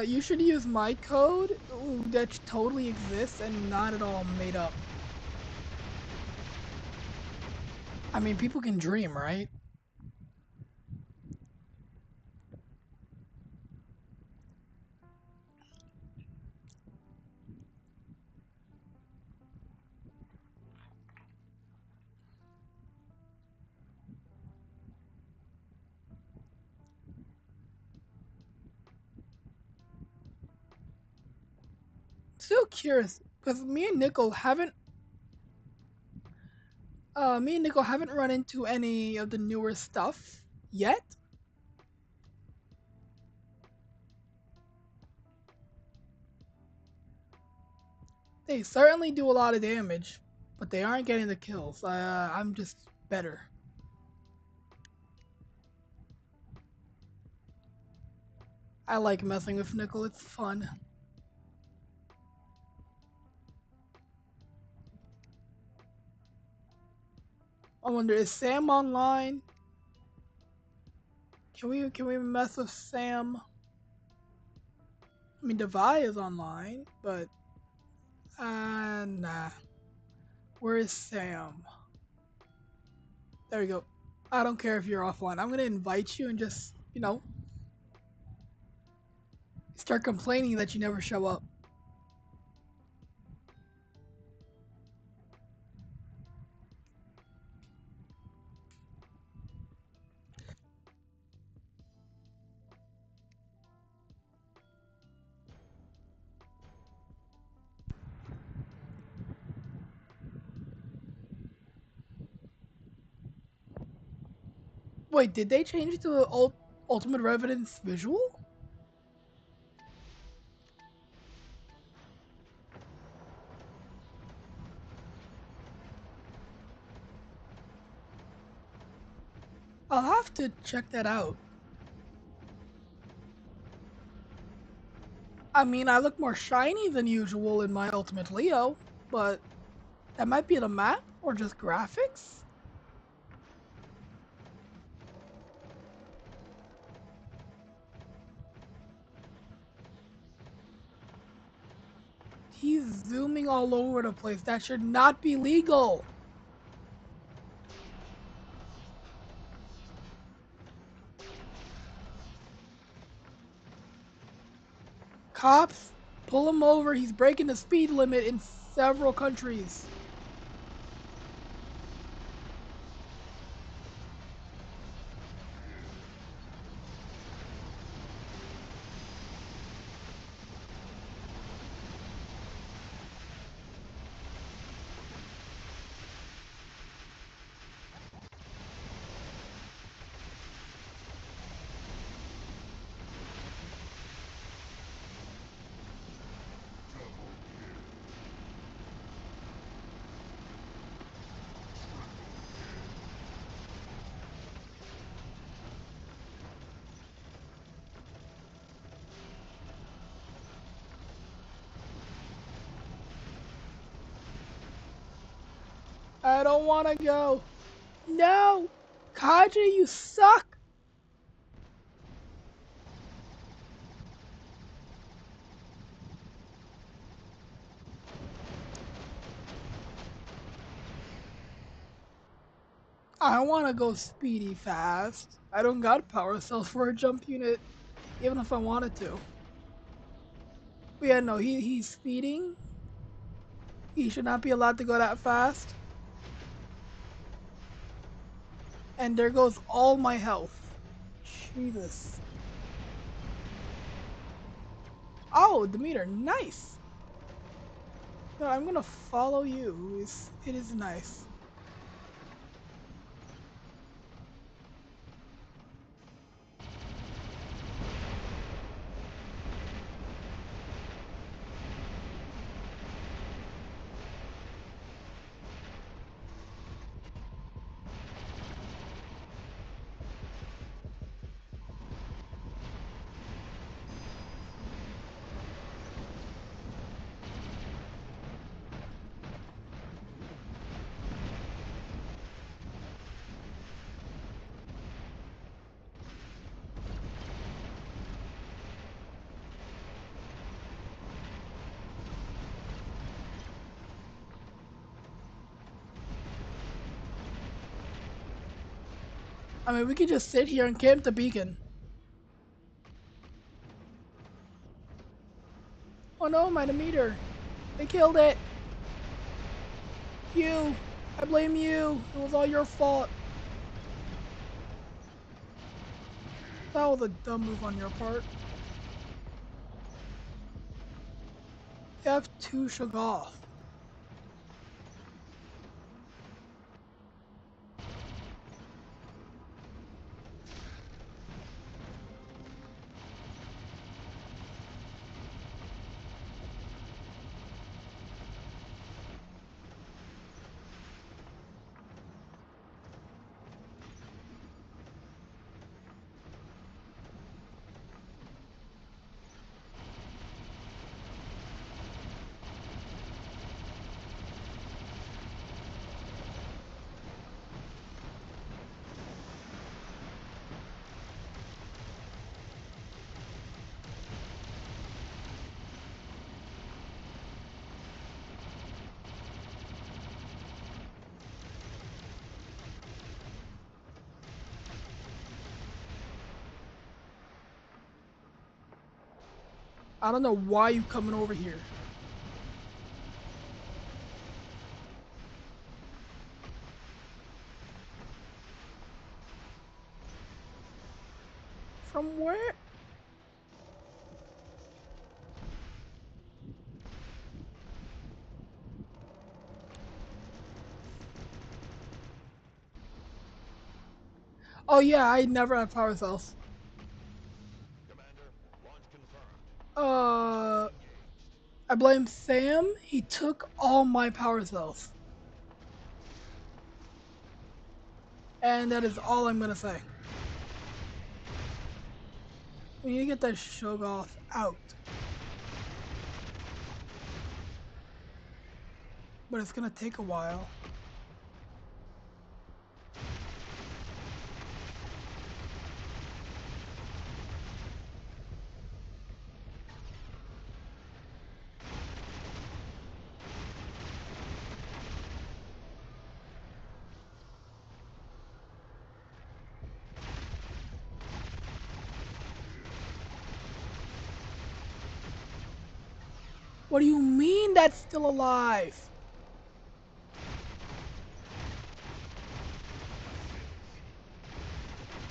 You should use my code that totally exists and not at all made up. I mean, people can dream, right? Still curious, because me and Nickel haven't run into any of the newer stuff yet. They certainly do a lot of damage, but they aren't getting the kills. I'm just better. I like messing with Nickel, it's fun. I wonder, is Sam online? Can we mess with Sam? I mean, Devi is online, but nah. Where is Sam? There we go. I don't care if you're offline. I'm gonna invite you and just, start complaining that you never show up. Wait, did they change it to the Ultimate Revenant's visual? I'll have to check that out. I mean, I look more shiny than usual in my Ultimate Leo, but that might be the map or just graphics? He's zooming all over the place. That should not be legal. Cops, pull him over. He's breaking the speed limit in several countries. I don't want to go. No! Kaja, you suck! I want to go speedy fast. I don't got power cells for a jump unit, even if I wanted to. But yeah, no, he's speeding. He should not be allowed to go that fast. And there goes all my health. Jesus. Oh, Demeter, nice. No, I'm gonna follow you. It is nice. I mean, we could just sit here and camp the beacon. Oh no, my meter. They killed it. You. I blame you. It was all your fault. That was a dumb move on your part. You have 2 Shoggoth. I don't know why you coming over here. From where? Oh yeah, I never had power cells. Commander, launch confirmed. I blame Sam. He took all my power cells. And that is all I'm gonna say. We need to get that Shoggoth out. But it's gonna take a while. What do you mean that's still alive?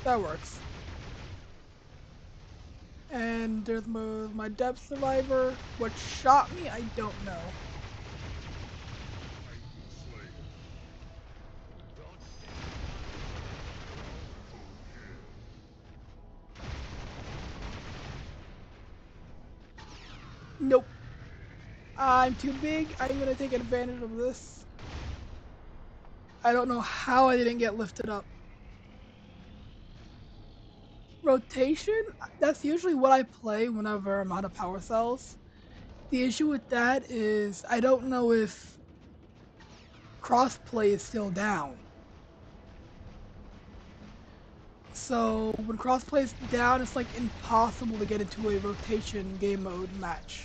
That works. And there's my depth survivor. What shot me, I don't know. Nope. I'm too big. I'm gonna take advantage of this. I don't know how I didn't get lifted up. Rotation? That's usually what I play whenever I'm out of power cells. The issue with that is I don't know if crossplay is still down. So when crossplay is down, it's like impossible to get into a rotation game mode match.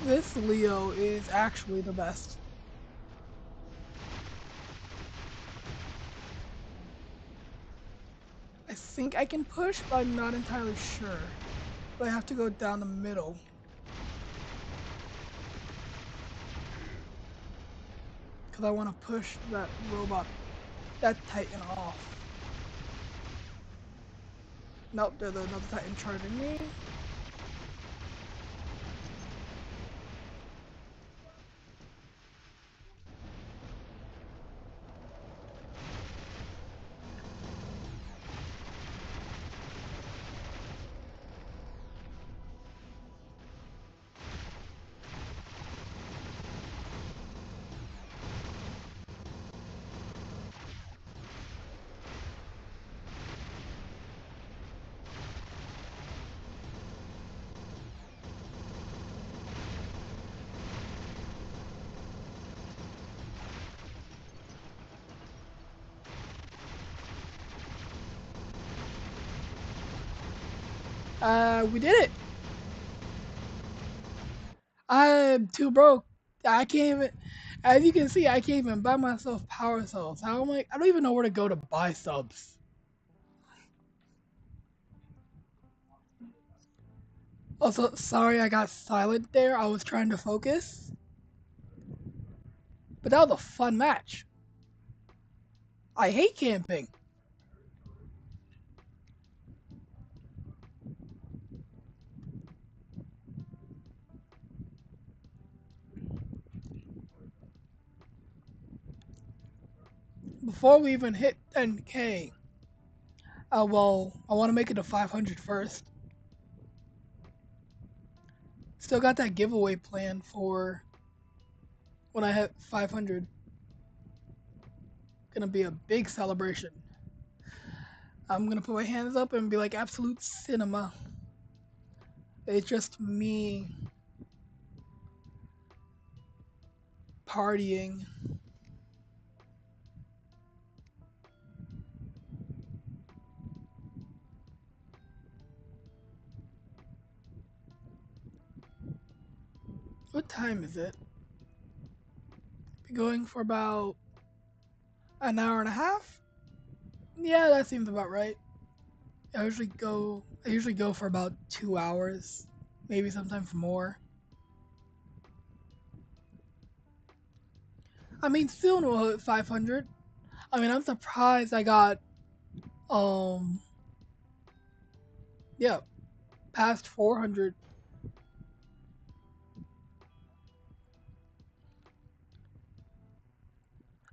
This Leo is actually the best. I think I can push, but I'm not entirely sure. But I have to go down the middle. Because I want to push that robot, that Titan off. Nope, there's another Titan charging me. We did it. I'm too broke. I can't even, as you can see, I can't even buy myself power cells. How am I don't even know where to go to buy subs. Also, sorry I got silent there. I was trying to focus. But that was a fun match. I hate camping. Before we even hit 10K, well, I want to make it to 500 first. Still got that giveaway plan for when I hit 500. Gonna be a big celebration. I'm gonna put my hands up and be like absolute cinema. It's just me partying. What time is it? Be going for about an hour and a half? Yeah, that seems about right. I usually go for about 2 hours, maybe sometimes more. I mean, soon we'll hit 500. I mean, I'm surprised I got, um, yeah, past 400.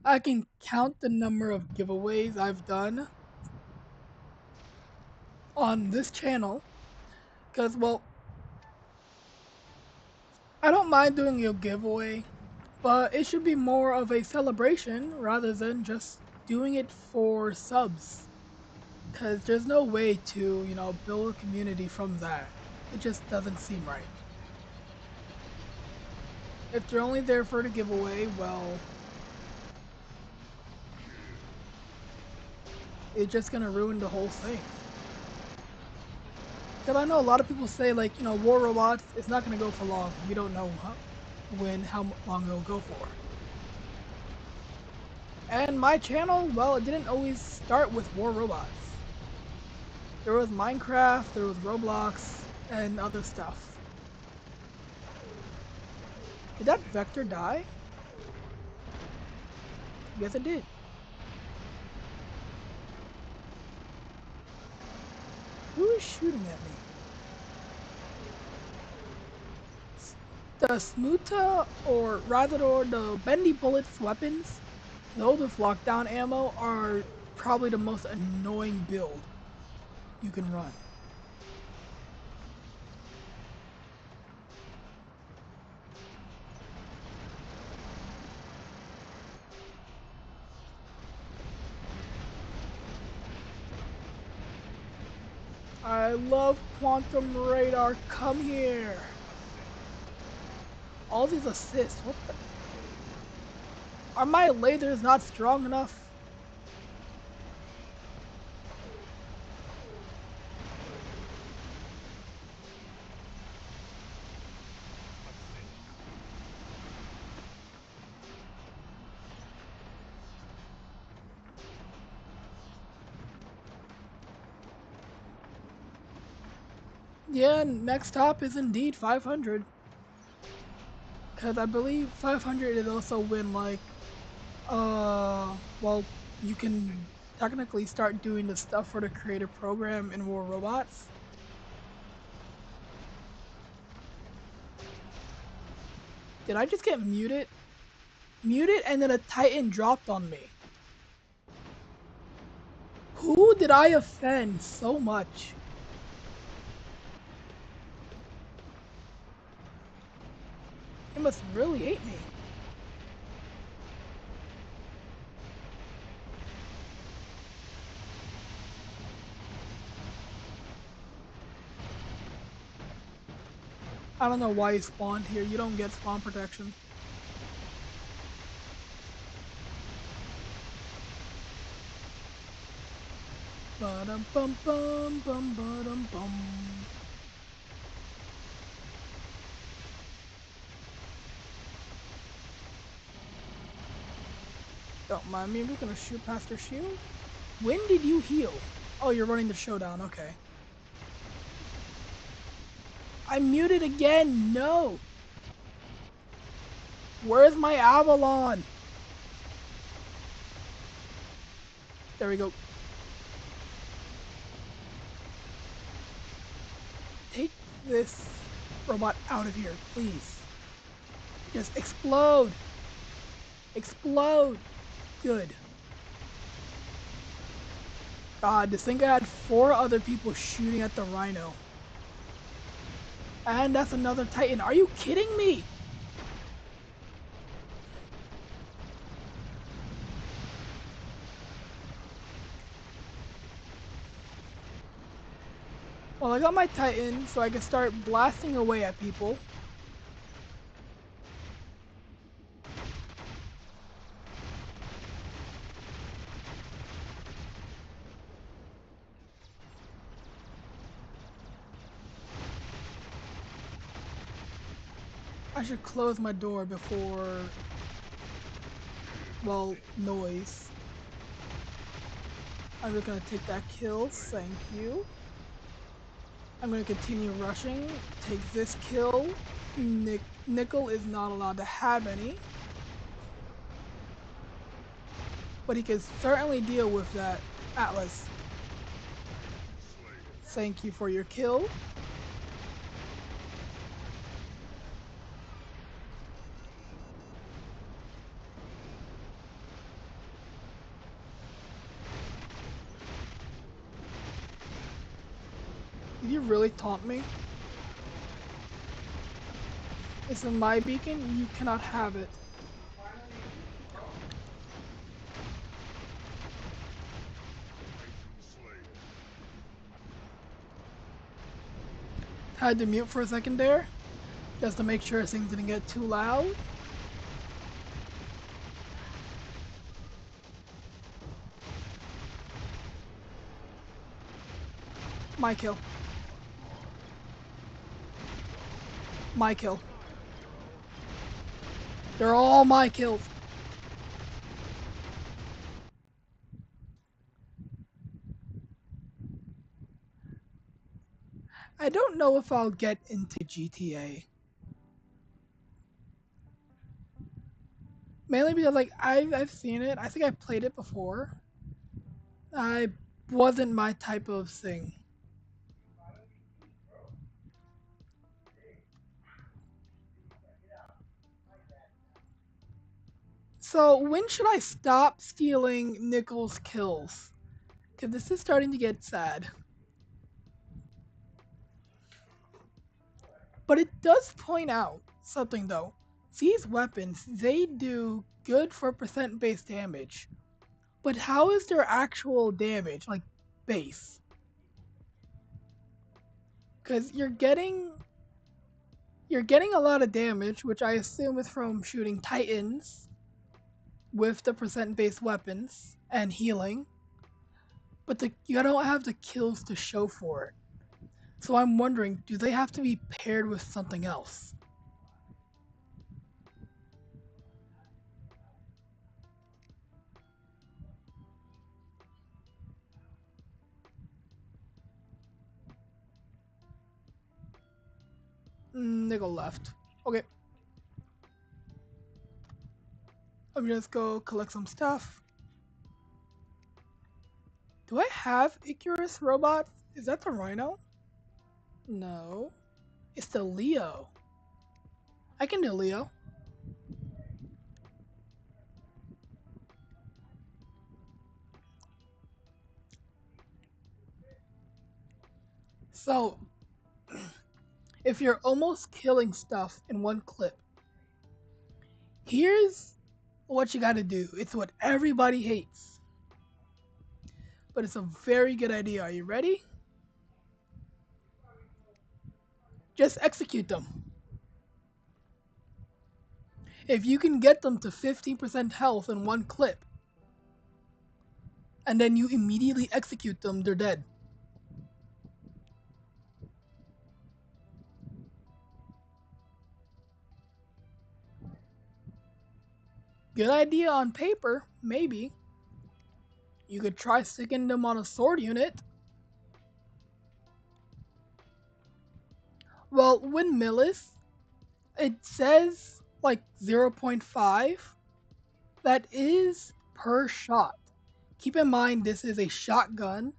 I can count the number of giveaways I've done on this channel, because, well, I don't mind doing a giveaway, but it should be more of a celebration rather than just doing it for subs. Because there's no way to, build a community from that. It just doesn't seem right. If they're only there for the giveaway, well, it's just gonna ruin the whole thing. Because I know a lot of people say, like, WarRobots, it's not gonna go for long. We don't know how long it'll go for. And my channel, well, it didn't always start with WarRobots. There was Minecraft, there was Roblox, and other stuff. Did that vector die? Yes, it did. Who is shooting at me? The Smuta, or rather the Bendy Bullets weapons, those with lockdown ammo are probably the most annoying build you can run. I love quantum radar, come here. All these assists, what the? Are my lasers not strong enough? Yeah, next top is indeed 500. Because I believe 500 is also when, like, well, you can technically start doing the stuff for the creative program in WarRobots. Did I just get muted? Muted and then a Titan dropped on me. Who did I offend so much? He must really hate me. I don't know why you spawned here. You don't get spawn protection. Ba-dum bum bum bum ba-dum bum. Don't mind me, I'm just gonna shoot past her shield. When did you heal? Oh, you're running the showdown, okay. I'm muted again, no! Where's my Avalon? There we go. Take this robot out of here, please. Just explode! Explode! Good. God, this thing had 4 other people shooting at the Rhino. And that's another Titan. Are you kidding me? Well, I got my Titan, so I can start blasting away at people. I should close my door before, well, noise. I'm just gonna take that kill, thank you. I'm gonna continue rushing, take this kill. Nickel is not allowed to have any. But he can certainly deal with that. Atlas. Thank you for your kill. Did you really taunt me? It's in my beacon, you cannot have it. Had to mute for a second there, just to make sure things didn't get too loud. My kill. My kill. They're all my kills. I don't know if I'll get into GTA. Mainly because, like, I've seen it. I think I played it before. I wasn't my type of thing. So when should I stop stealing Nickel's kills? Because this is starting to get sad. But it does point out something though. These weapons, they do good for percent base damage. But how is their actual damage, like base? Because you're getting a lot of damage, which I assume is from shooting Titans with the percent base weapons and healing. But you don't have the kills to show for it. So I'm wondering, do they have to be paired with something else? they go left. Okay. Let me just go collect some stuff. Do I have Icarus robots? Is that the Rhino? No. It's the Leo. I can do Leo. So, if you're almost killing stuff in one clip, here's what you gotta do. It's what everybody hates, but it's a very good idea. Are you ready? Just execute them. If you can get them to 15% health in one clip, and then you immediately execute them, they're dead. Good idea on paper, maybe. You could try sticking them on a sword unit. Well, windmillis, it says like 0.5. That is per shot. Keep in mind this is a shotgun,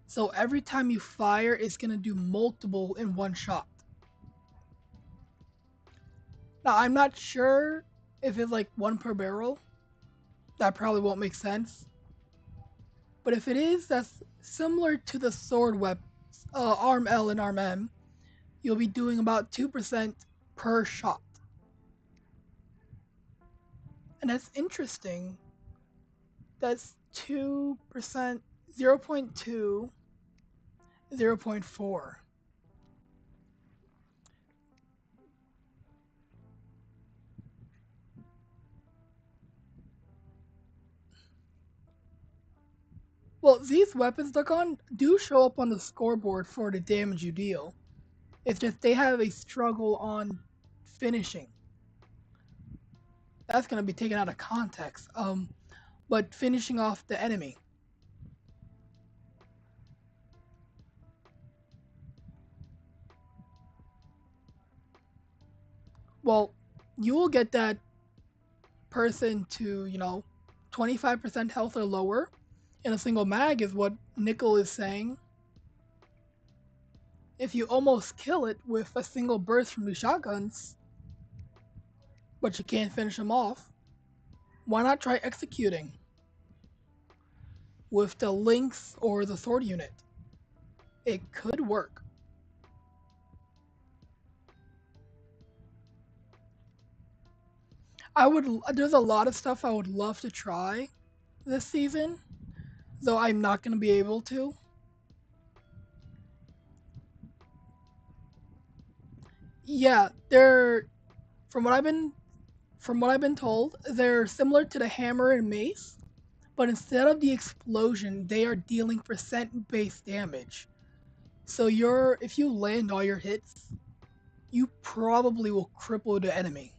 so every time you fire, it's going to do multiple in one shot. Now, I'm not sure if it's like one per barrel. That probably won't make sense. But if it is, that's similar to the sword weapons, Arm L and Arm M. You'll be doing about 2% per shot. And that's interesting. That's 2%, 0.2, 0.4. Well, these weapons, Duckon, do show up on the scoreboard for the damage you deal. It's just they have a struggle on finishing. That's going to be taken out of context. But finishing off the enemy. Well, you will get that person to, 25% health or lower in a single mag is what Nickel is saying. If you almost kill it with a single burst from the shotguns, but you can't finish them off, why not try executing with the Lynx or the sword unit? It could work. There's a lot of stuff I would love to try this season, though I'm not going to be able to. Yeah, they're from what I've been told, they're similar to the hammer and mace, but instead of the explosion, they are dealing percent-based damage. So if you land all your hits, you probably will cripple the enemy.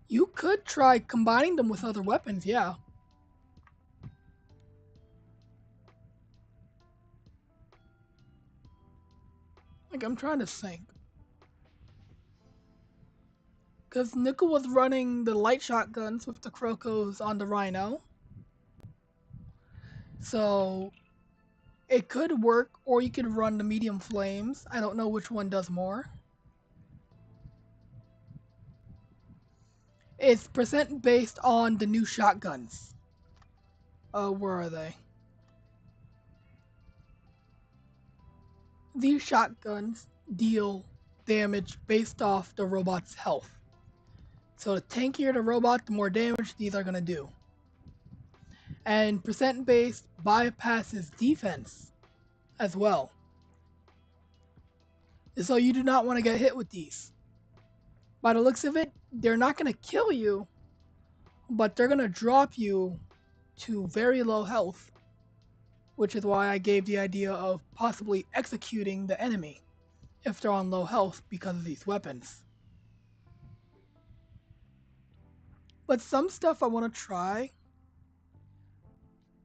You could try combining them with other weapons, yeah. Like, I'm trying to think. Because Nickel was running the light shotguns with the Crocos on the Rhino. So, it could work, or you could run the medium flames. I don't know which one does more. It's percent based on the new shotguns. Where are they? These shotguns deal damage based off the robot's health. So the tankier the robot, the more damage these are going to do. And percent based bypasses defense as well. So you do not want to get hit with these. By the looks of it, they're not going to kill you, but they're going to drop you to very low health, which is why I gave the idea of possibly executing the enemy if they're on low health because of these weapons. But some stuff I want to try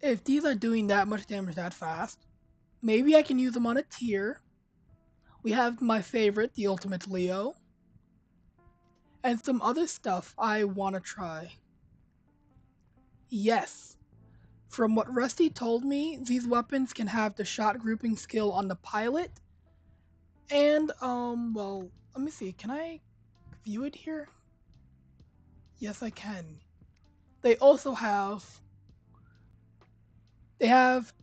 if these are doing that much damage that fast, maybe I can use them on a tier. We have my favorite, the Ultimate Leo, and some other stuff I want to try. Yes, from what Rusty told me, these weapons can have the shot grouping skill on the pilot, and, well, let me see, can I view it here? Yes, I can. They also have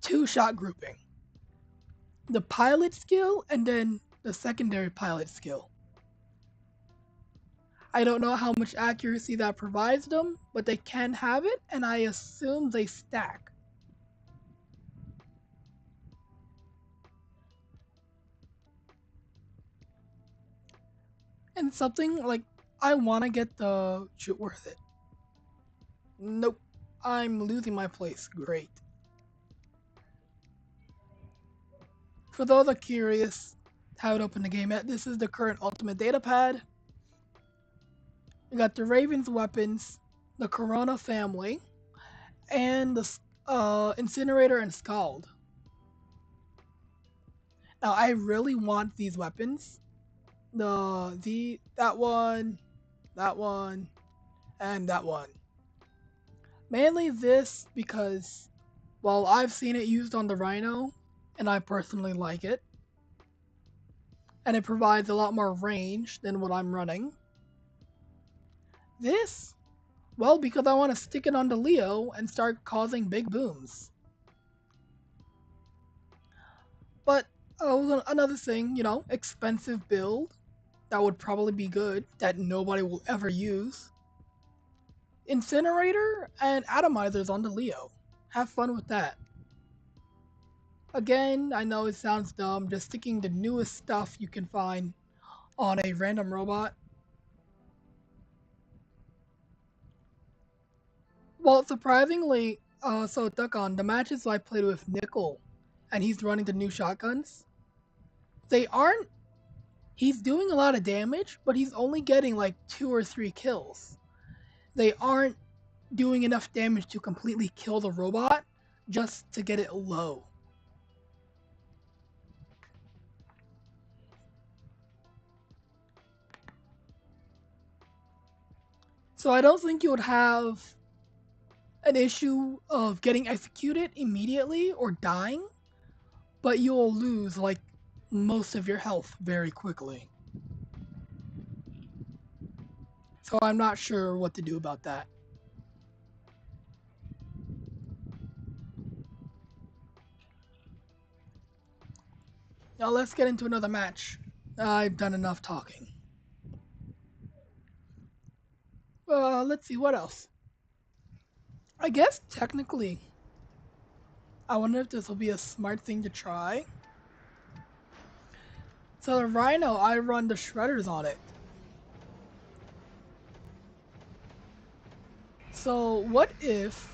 two shot grouping. The pilot skill and then the secondary pilot skill. I don't know how much accuracy that provides them, but they can have it, and I assume they stack. And something like, I want to get the shoot worth it. Nope. I'm losing my place. Great. For those that are curious how to open the game yet, this is the current ultimate data pad. We got the Raven's weapons, the Corona family, and the Incinerator and Scald. Now I really want these weapons. That one, and that one. Mainly this because, well, I've seen it used on the Rhino, and I personally like it. And it provides a lot more range than what I'm running. This, well, because I want to stick it onto Leo and start causing big booms. But another thing, expensive build that would probably be good that nobody will ever use. Incinerator and Atomizers onto Leo. Have fun with that. Again, I know it sounds dumb, just sticking the newest stuff you can find on a random robot. Well, surprisingly, so Duckon, the matches I played with Nickel, and he's running the new shotguns, they aren't. He's doing a lot of damage, but he's only getting like 2 or 3 kills. They aren't doing enough damage to completely kill the robot, just to get it low. So I don't think you would have an issue of getting executed immediately or dying, but you'll lose like most of your health very quickly. So I'm not sure what to do about that. Now let's get into another match. I've done enough talking. Let's see what else. I guess technically, I wonder if this will be a smart thing to try. So the Rhino, I run the shredders on it. So what if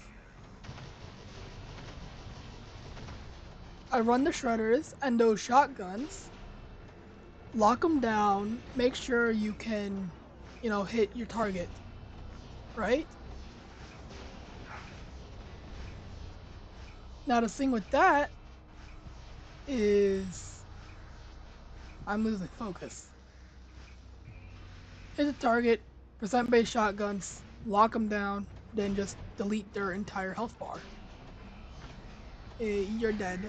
I run the shredders and those shotguns, lock them down, make sure you can, hit your target, right? Now the thing with that is I'm losing focus. Hit the target, percent-based shotguns, lock them down, then just delete their entire health bar. You're dead.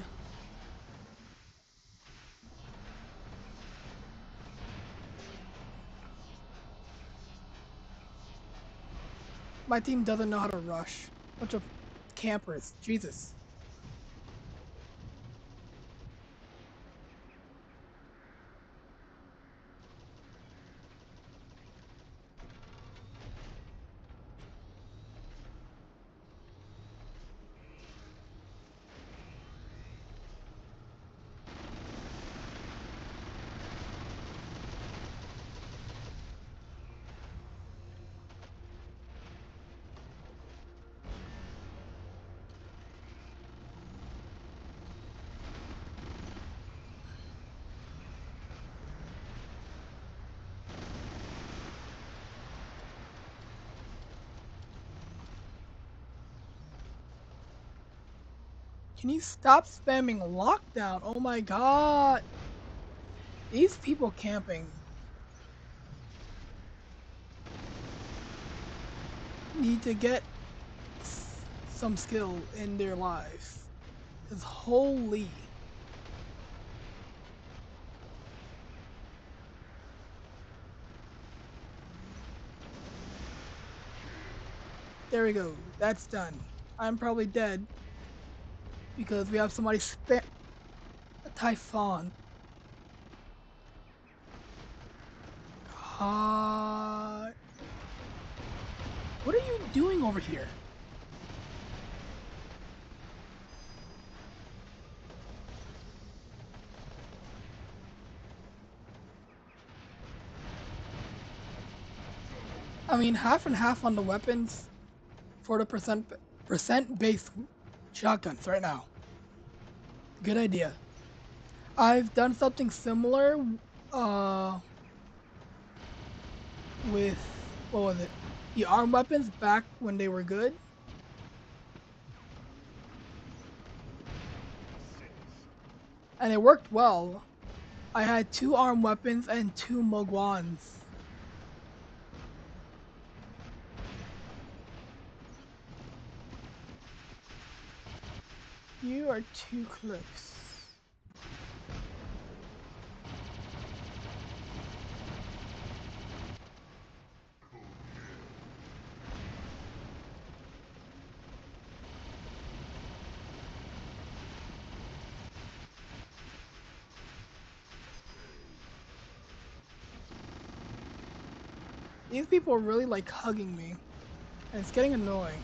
My team doesn't know how to rush. Bunch of campers. Jesus. Can you stop spamming lockdown? Oh my god. These people camping need to get some skill in their lives. Cause holy. There we go. That's done. I'm probably dead because we have somebody spam a typhon. What are you doing over here? I mean, half and half on the weapons for the percent based shotguns right now. Good idea. I've done something similar uh, with, what was it? The arm weapons back when they were good. And it worked well. I had 2 arm weapons and 2 Mogwans. You are too close. These people are really like hugging me. And it's getting annoying.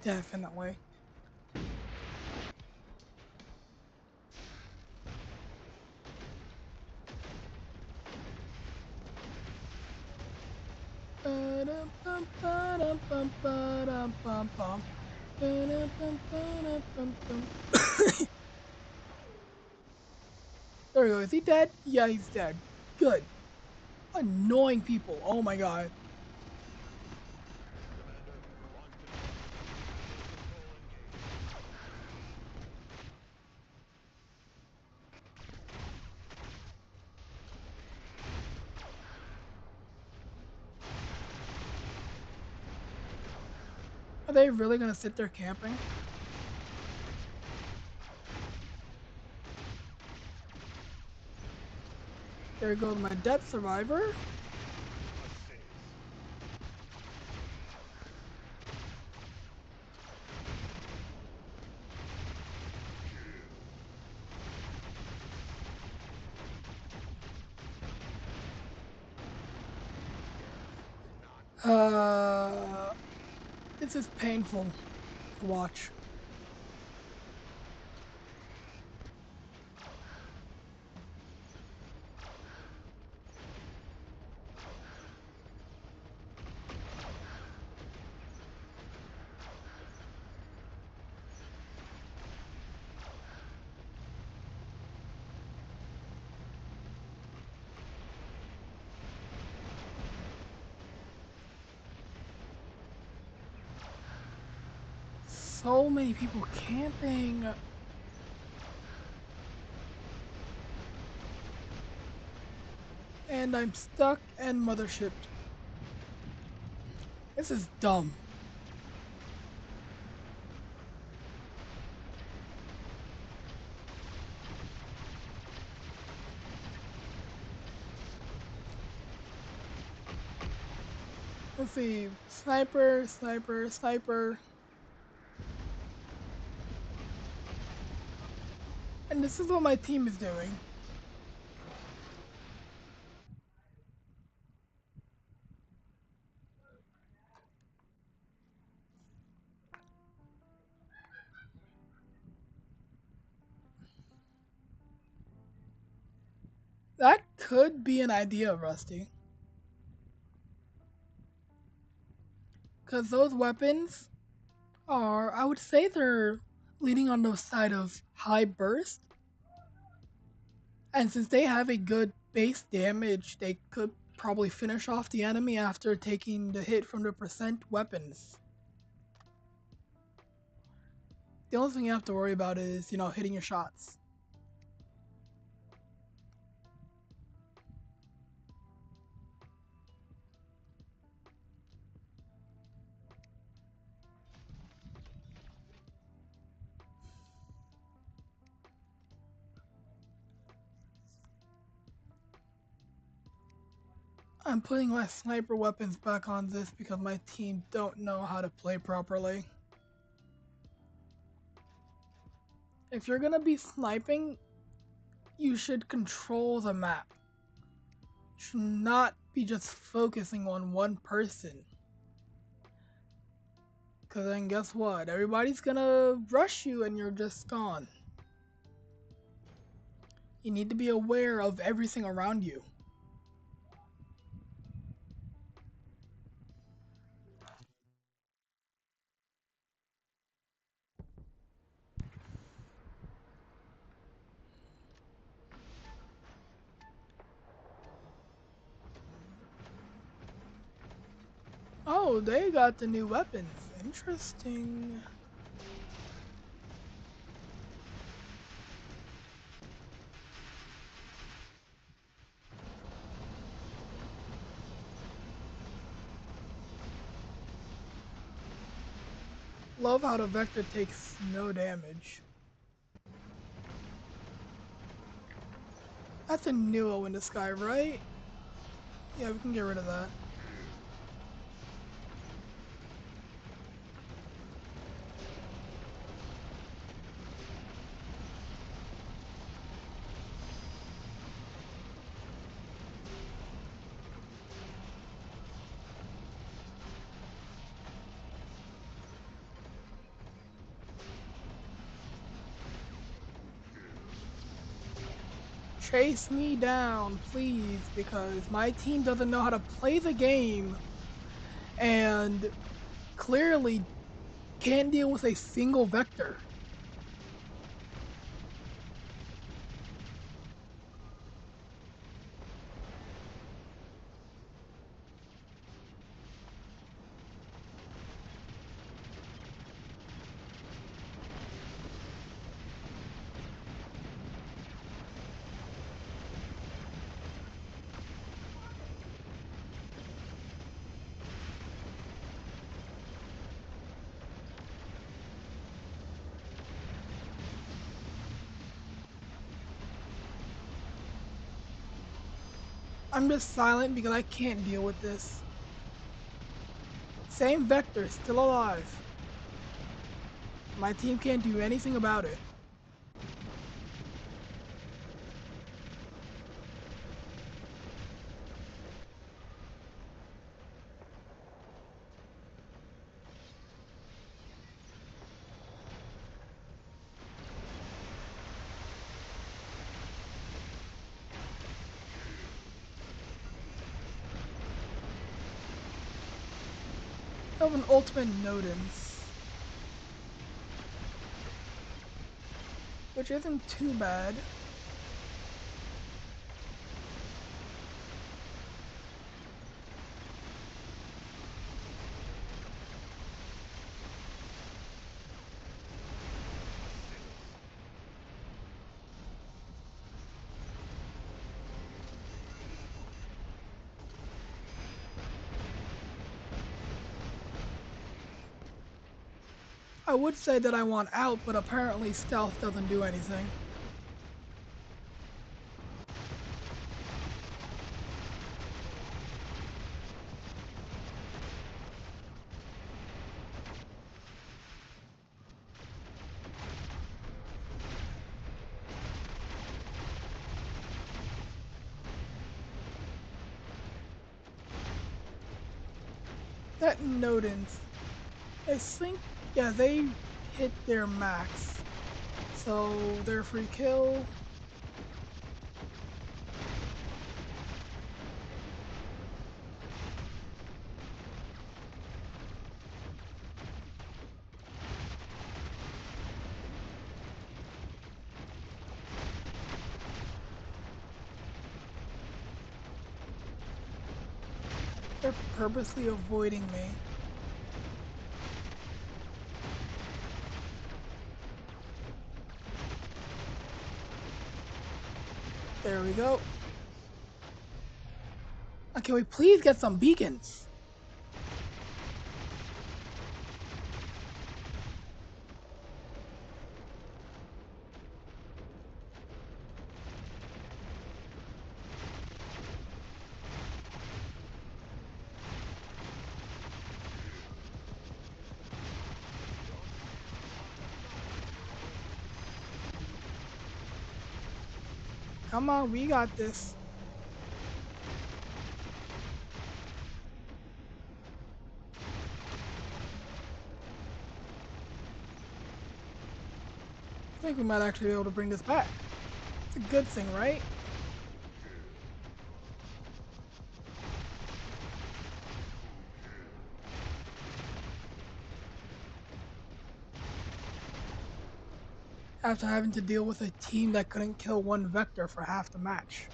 Definitely. There we go. Is he dead? Yeah, he's dead. Good. Annoying people. Oh my god. Are they really gonna sit there camping? There goes my death survivor. This is painful to watch. So many people camping. And I'm stuck and mothershipped. This is dumb. Let's see. Sniper, sniper, sniper. And this is what my team is doing. That could be an idea, Rusty. Because those weapons are, I would say they're leaning on the side of high burst. And since they have a good base damage, they could probably finish off the enemy after taking the hit from the percent weapons. The only thing you have to worry about is, hitting your shots. I'm putting my sniper weapons back on this because my team don't know how to play properly. If you're gonna be sniping, you should control the map. You should not be just focusing on one person. Cause then guess what? Everybody's gonna rush you and you're just gone. You need to be aware of everything around you. Oh, they got the new weapons. Interesting. Love how the Vector takes no damage. That's a Nuo in the sky, right? Yeah, we can get rid of that. Chase me down, please, because my team doesn't know how to play the game and clearly can't deal with a single Vector. I'm just silent because I can't deal with this. Same Vector, still alive. My team can't do anything about it. I have an ultimate Nodens, which isn't too bad. I would say that I want out, but apparently stealth doesn't do anything. That Nodens, I think, yeah, they hit their max. So their free kill. They're purposely avoiding me. There we go. Can we please get some beacons? Come on, we got this. I think we might actually be able to bring this back. It's a good thing, right? After having to deal with a team that couldn't kill one vector for half the match.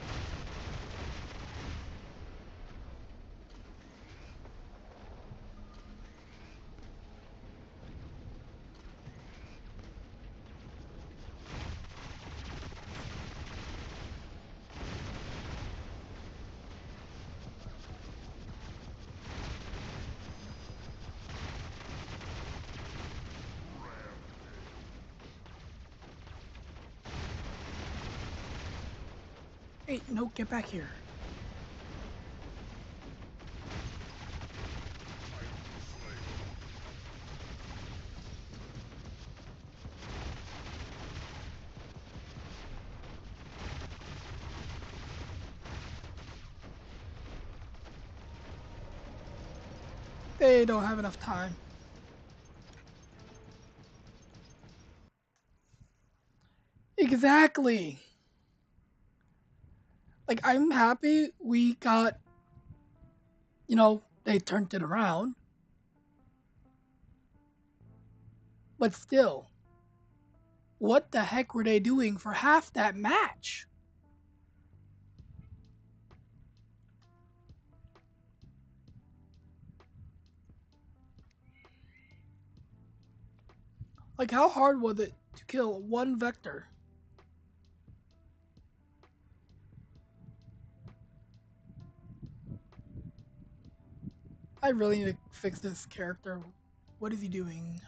Hey, no, get back here. They don't have enough time. Exactly. Like, I'm happy we got, they turned it around. But still, what the heck were they doing for half that match? Like, how hard was it to kill one vector? I really need to fix this character. What is he doing?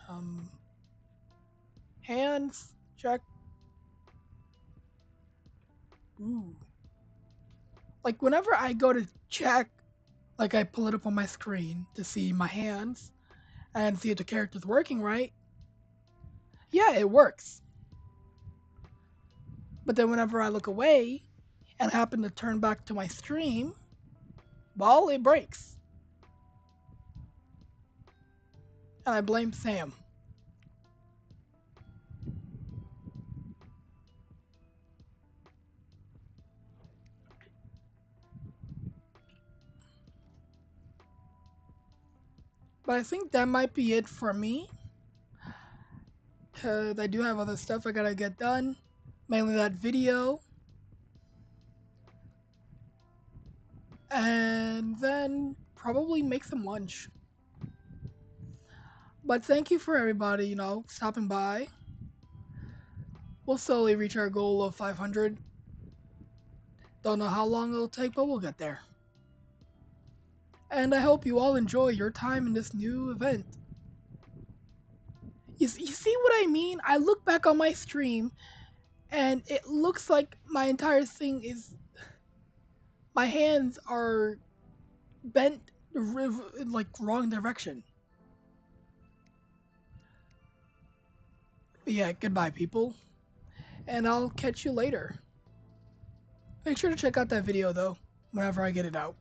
Hands, check. Ooh. Like, whenever I go to check, like, I pull it up on my screen to see my hands and see if the character's working right. Yeah, it works. But then whenever I look away and happen to turn back to my stream, well, it breaks. And I blame Sam. But I think that might be it for me. Because I do have other stuff I gotta get done. Mainly that video. And then probably make some lunch. But thank you for everybody, stopping by. We'll slowly reach our goal of 500. Don't know how long it'll take, but we'll get there. And I hope you all enjoy your time in this new event. You see what I mean? I look back on my stream, and it looks like my entire thing is... My hands are bent like wrong direction. But yeah, goodbye, people. And I'll catch you later. Make sure to check out that video, though, whenever I get it out.